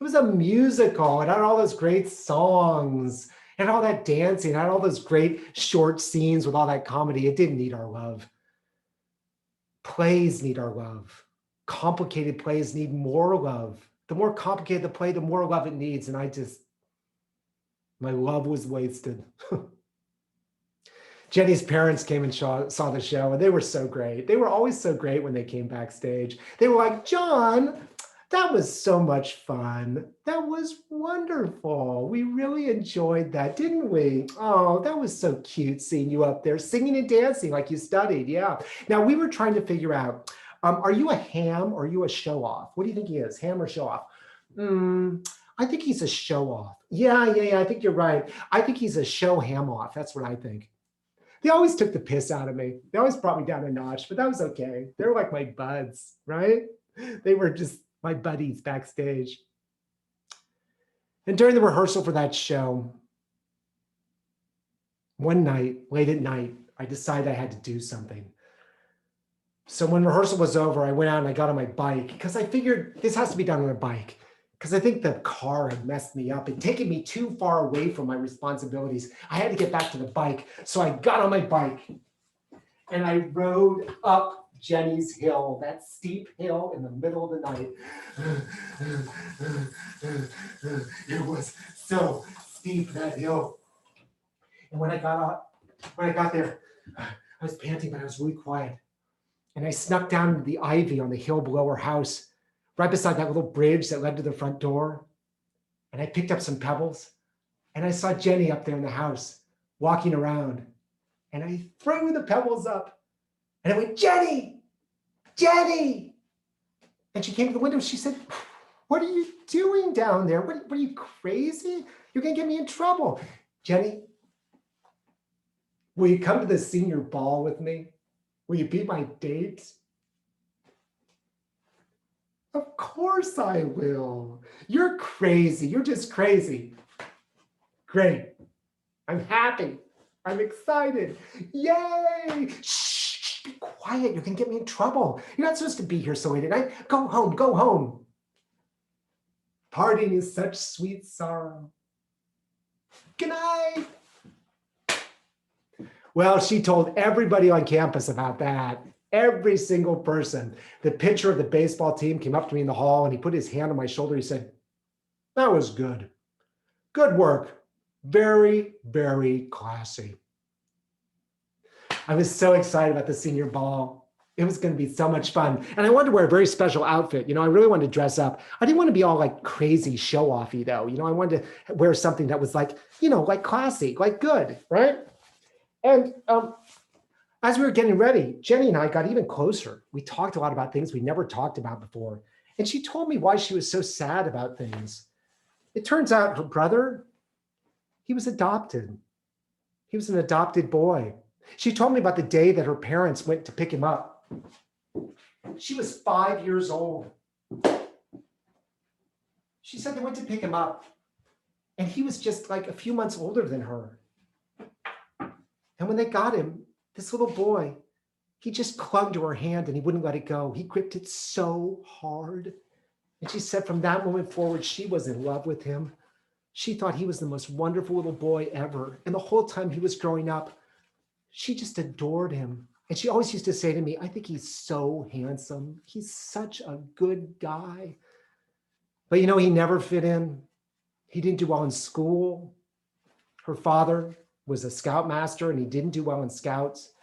It was a musical. It had all those great songs and all that dancing, and all those great short scenes with all that comedy. It didn't need our love. Plays need our love. Complicated plays need more love. The more complicated the play, the more love it needs. And my love was wasted. Jenny's parents came and saw the show, and they were so great. They were always so great when they came backstage. They were like, John, that was so much fun. That was wonderful. We really enjoyed that, didn't we? Oh, that was so cute seeing you up there singing and dancing like you studied. Yeah. Now, we were trying to figure out, are you a ham or are you a show-off? What do you think he is, ham or show-off? I think he's a show-off. Yeah, I think you're right. I think he's a show ham-off. That's what I think. They always took the piss out of me. They always brought me down a notch, but that was okay. They were like my buds, right? They were just my buddies backstage. And during the rehearsal for that show, one night, late at night, I decided I had to do something. So when rehearsal was over, I went out and I got on my bike because I figured this has to be done on a bike because I think the car had messed me up and taken me too far away from my responsibilities. I had to get back to the bike. So I got on my bike and I rode up Jenny's hill, that steep hill in the middle of the night. It was so steep, that hill. And when I got there, I was panting, but I was really quiet. And I snuck down into the ivy on the hill below her house, right beside that little bridge that led to the front door. And I picked up some pebbles and I saw Jenny up there in the house walking around. And I threw the pebbles up and I went, Jenny, Jenny. And she came to the window. She said, what are you doing down there? What are you crazy? You're gonna get me in trouble. Jenny, will you come to the senior ball with me? Will you be my date? Of course I will. You're crazy. You're just crazy. Great. I'm happy. I'm excited. Yay. Shh, be quiet. You're going to get me in trouble. You're not supposed to be here so late at night. Go home. Go home. Parting is such sweet sorrow. Good night. Well, she told everybody on campus about that. Every single person. The pitcher of the baseball team came up to me in the hall and he put his hand on my shoulder. He said, that was good. Good work. Very, very classy. I was so excited about the senior ball. It was going to be so much fun. And I wanted to wear a very special outfit. I really wanted to dress up. I didn't want to be all like crazy show-offy though. I wanted to wear something that was like, like classy, like good, right? And as we were getting ready, Jenny and I got even closer. We talked a lot about things we never talked about before. And she told me why she was so sad about things. It turns out her brother, he was adopted. He was an adopted boy. She told me about the day that her parents went to pick him up. She was 5 years old. She said they went to pick him up, and he was just like a few months older than her. And when they got him, this little boy, he just clung to her hand and he wouldn't let it go. He gripped it so hard. And she said from that moment forward, she was in love with him. She thought he was the most wonderful little boy ever. And the whole time he was growing up, she just adored him. And she always used to say to me, I think he's so handsome. He's such a good guy. But you know, he never fit in. He didn't do well in school. Her father was a scoutmaster and he didn't do well in scouts.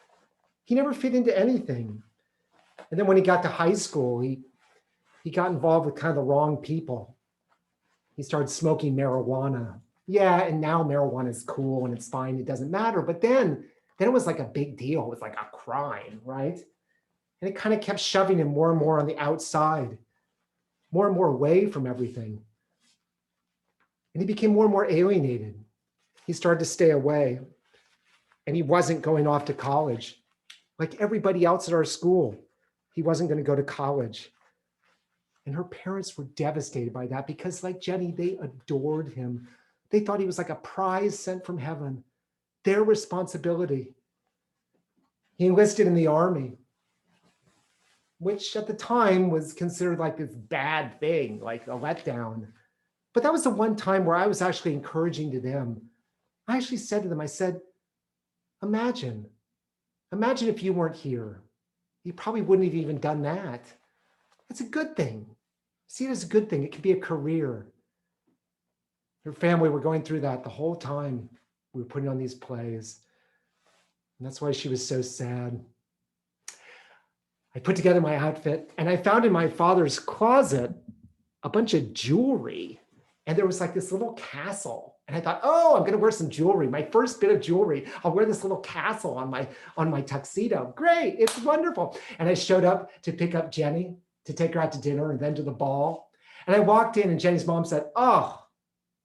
He never fit into anything. And then when he got to high school, he got involved with kind of the wrong people. He started smoking marijuana. Yeah, and now marijuana is cool and it's fine, it doesn't matter. But then it was like a big deal. It was like a crime, right? And it kind of kept shoving him more and more on the outside, more and more away from everything. And he became more and more alienated. He started to stay away. And he wasn't going off to college. Like everybody else at our school, he wasn't going to go to college. And her parents were devastated by that because, like Jenny, they adored him. They thought he was like a prize sent from heaven, their responsibility. He enlisted in the army, which at the time was considered like this bad thing, like a letdown. But that was the one time where I was actually encouraging to them. I actually said to them, I said, imagine if you weren't here. You probably wouldn't have even done that. It's a good thing. See it as a good thing. It could be a career. Her family were going through that the whole time we were putting on these plays. And that's why she was so sad. I put together my outfit and I found in my father's closet a bunch of jewelry. And there was like this little castle. And I thought, oh, I'm going to wear some jewelry. My first bit of jewelry. I'll wear this little castle on my tuxedo. Great. It's wonderful. And I showed up to pick up Jenny, to take her out to dinner and then to the ball. And I walked in and Jenny's mom said, oh,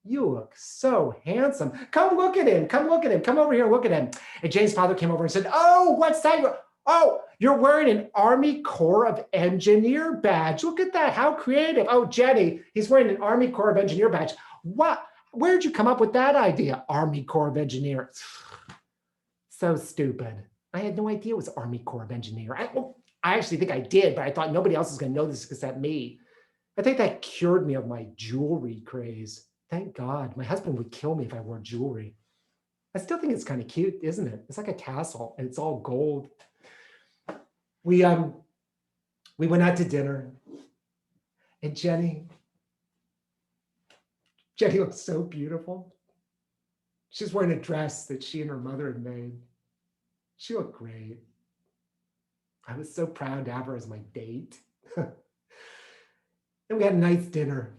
you look so handsome. Come look at him. Come look at him. Come over here, look at him. And Jenny's father came over and said, oh, what's that? Oh, you're wearing an Army Corps of Engineer badge. Look at that. How creative. Oh, Jenny, he's wearing an Army Corps of Engineer badge. What? Where'd you come up with that idea? Army Corps of Engineer. So stupid. I had no idea it was Army Corps of Engineer. I actually think I did, but I thought nobody else was going to know this except me. I think that cured me of my jewelry craze. Thank God. My husband would kill me if I wore jewelry. I still think it's kind of cute, isn't it? It's like a castle and it's all gold. We went out to dinner and Jenny looked so beautiful. She's wearing a dress that she and her mother had made. She looked great. I was so proud to have her as my date. And we had a nice dinner.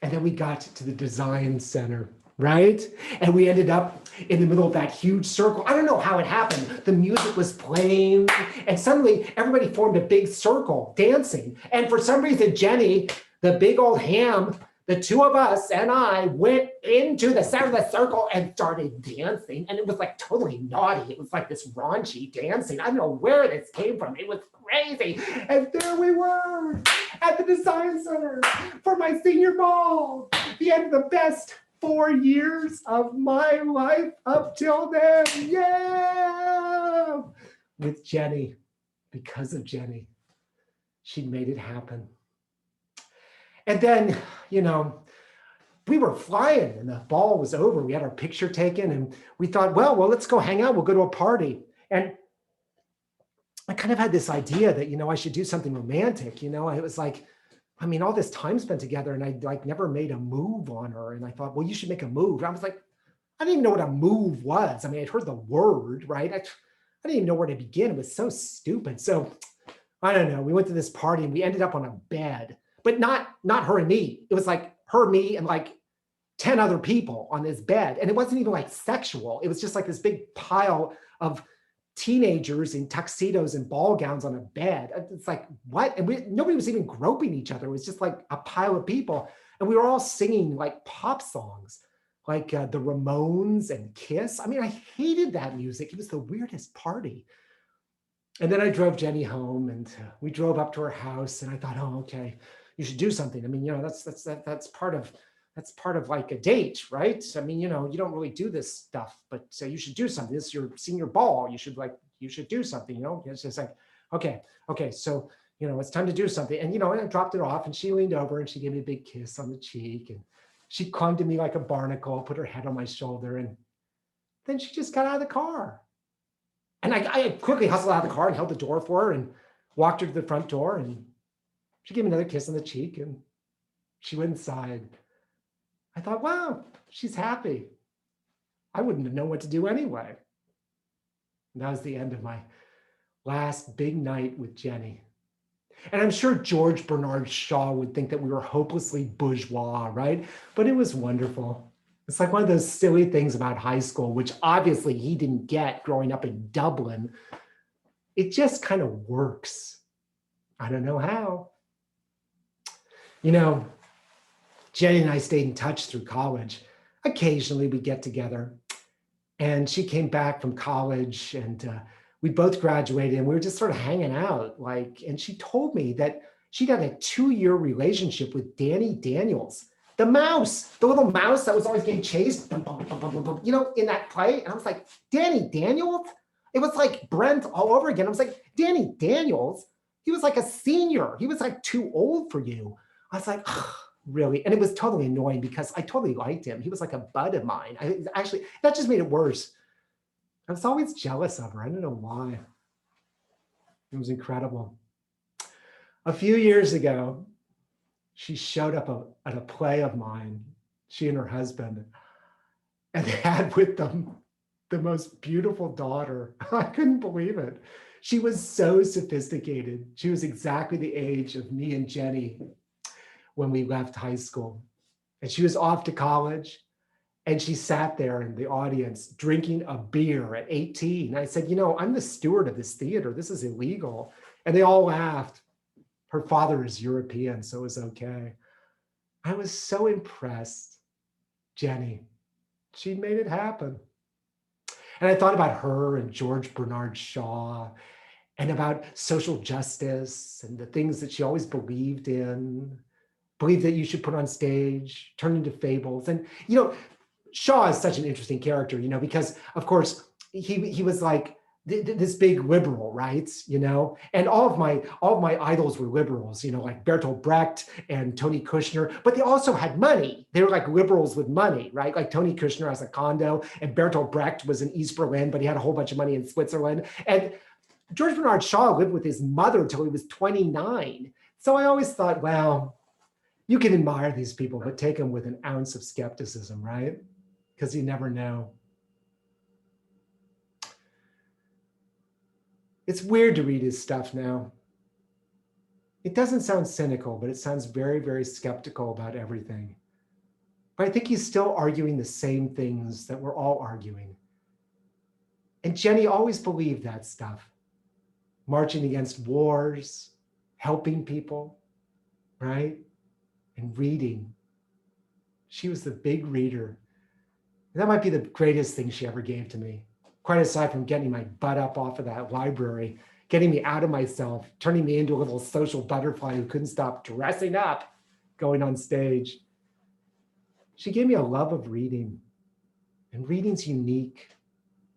And then we got to the design center, right? And we ended up in the middle of that huge circle. I don't know how it happened. The music was playing and suddenly everybody formed a big circle dancing. And for some reason, Jenny, the big old ham, the two of us and I went into the center of the circle and started dancing. And it was like totally naughty. It was like this raunchy dancing. I don't know where this came from. It was crazy. And there we were at the design center for my senior ball. The end of the best 4 years of my life up till then. Yeah! With Jenny, because of Jenny, she made it happen. And then, you know, we were flying and the ball was over. We had our picture taken and we thought, well, let's go hang out. We'll go to a party. And I kind of had this idea that, you know, I should do something romantic. You know, it was like, I mean, all this time spent together and I like never made a move on her. And I thought, well, you should make a move. I was like, I didn't even know what a move was. I mean, I'd heard the word, right? I didn't even know where to begin. It was so stupid. So I don't know. We went to this party and we ended up on a bed, but not her and me. It was like her, me, and like 10 other people on this bed. And it wasn't even like sexual. It was just like this big pile of teenagers in tuxedos and ball gowns on a bed. It's like, what? And nobody was even groping each other. It was just like a pile of people. And we were all singing like pop songs, like the Ramones and Kiss. I mean, I hated that music. It was the weirdest party. And then I drove Jenny home, and we drove up to her house, and I thought, oh, okay, you should do something. I mean, that's part of like a date, right? I mean, you don't really do this stuff, but you should do something. This is your senior ball. You should do something. It's just like, okay, so it's time to do something. And and I dropped it off, and she leaned over and she gave me a big kiss on the cheek, and she clung to me like a barnacle, put her head on my shoulder, and then she just got out of the car. And I quickly hustled out of the car and held the door for her and walked her to the front door. And she gave me another kiss on the cheek and she went inside. I thought, wow, she's happy. I wouldn't have known what to do anyway. And that was the end of my last big night with Jenny. And I'm sure George Bernard Shaw would think that we were hopelessly bourgeois, right? But it was wonderful. It's like one of those silly things about high school, which obviously he didn't get growing up in Dublin. It just kind of works. I don't know how. Jenny and I stayed in touch through college. Occasionally we get together. And she came back from college and we both graduated and we were just sort of hanging out. And she told me that she'd had a 2-year relationship with Danny Daniels. The mouse, the little mouse that was always getting chased, in that play. And I was like, Danny Daniels? It was like Brent all over again. I was like, Danny Daniels? He was like a senior. He was like too old for you. I was like, really? And it was totally annoying because I totally liked him. He was like a bud of mine. Actually, that just made it worse. I was always jealous of her. I don't know why. It was incredible. A few years ago, she showed up at a play of mine, she and her husband, and they had with them the most beautiful daughter. I couldn't believe it. She was so sophisticated. She was exactly the age of me and Jenny when we left high school. And she was off to college. And she sat there in the audience drinking a beer at 18. I said, I'm the steward of this theater. This is illegal. And they all laughed. Her father is European, so it was okay. I was so impressed. Jenny, she made it happen. And I thought about her and George Bernard Shaw and about social justice and the things that she always believed in, believed that you should put on stage, turn into fables. And, Shaw is such an interesting character, because of course he was like this big liberal, right? And all of my idols were liberals, like Bertolt Brecht and Tony Kushner, but they also had money. They were like liberals with money, right? Like Tony Kushner has a condo and Bertolt Brecht was in East Berlin, but he had a whole bunch of money in Switzerland. And George Bernard Shaw lived with his mother until he was 29. So I always thought, well, you can admire these people, but take them with an ounce of skepticism, right? Because you never know. It's weird to read his stuff now. It doesn't sound cynical, but it sounds very, very skeptical about everything. But I think he's still arguing the same things that we're all arguing. And Jenny always believed that stuff. Marching against wars, helping people, right? And reading. She was the big reader. And that might be the greatest thing she ever gave to me. Quite aside from getting my butt up off of that library, getting me out of myself, turning me into a little social butterfly who couldn't stop dressing up, going on stage. She gave me a love of reading. And reading's unique.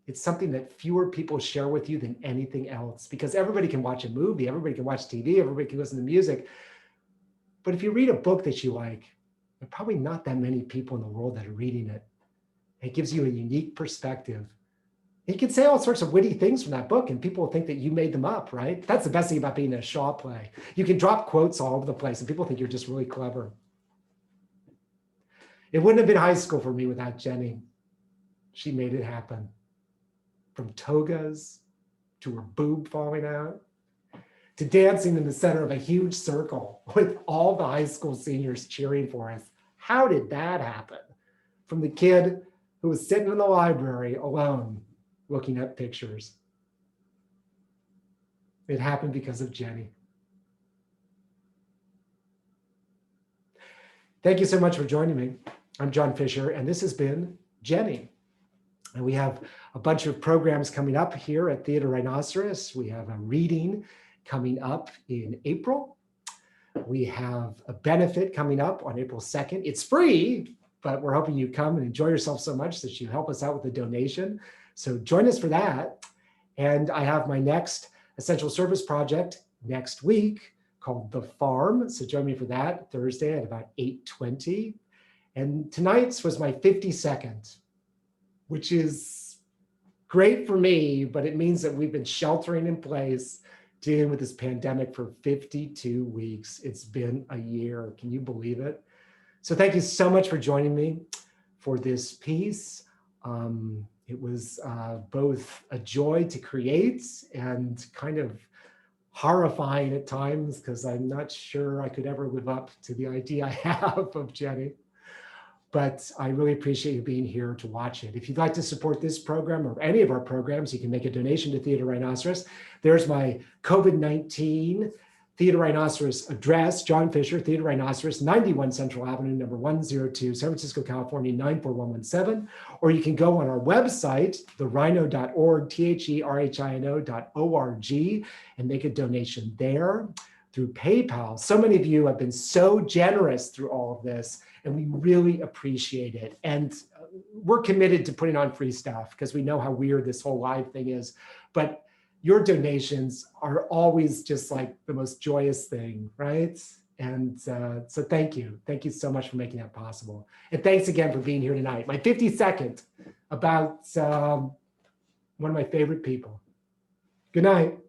It's something that fewer people share with you than anything else, because everybody can watch a movie, everybody can watch TV, everybody can listen to music. But if you read a book that you like, there are probably not that many people in the world that are reading it. It gives you a unique perspective. You can say all sorts of witty things from that book and people will think that you made them up, right? That's the best thing about being in a Shaw play. You can drop quotes all over the place and people think you're just really clever. It wouldn't have been high school for me without Jenny. She made it happen. From togas to her boob falling out, to dancing in the center of a huge circle with all the high school seniors cheering for us. How did that happen? From the kid who was sitting in the library alone, looking at pictures. It happened because of Jenny. Thank you so much for joining me. I'm John Fisher, and this has been Jenny. And we have a bunch of programs coming up here at Theater Rhinoceros. We have a reading coming up in April. We have a benefit coming up on April 2nd. It's free, but we're hoping you come and enjoy yourself so much that you help us out with a donation. So join us for that. And I have my next essential service project next week called The Farm. So join me for that Thursday at about 8:20. And tonight's was my 52nd, which is great for me, but it means that we've been sheltering in place, dealing with this pandemic for 52 weeks. It's been a year. Can you believe it? So thank you so much for joining me for this piece. It was both a joy to create and kind of horrifying at times, because I'm not sure I could ever live up to the idea I have of Jenny. But I really appreciate you being here to watch it. If you'd like to support this program or any of our programs, you can make a donation to Theater Rhinoceros. There's my COVID-19 Theater Rhinoceros address, John Fisher, Theater Rhinoceros, 91 Central Avenue, number 102, San Francisco, California, 94117. Or you can go on our website, therhino.org, therhino.org, and make a donation there through PayPal. So many of you have been so generous through all of this, and we really appreciate it. And we're committed to putting on free stuff because we know how weird this whole live thing is. But your donations are always just like the most joyous thing, right? And so thank you. Thank you so much for making that possible. And thanks again for being here tonight. My 52nd about one of my favorite people. Good night.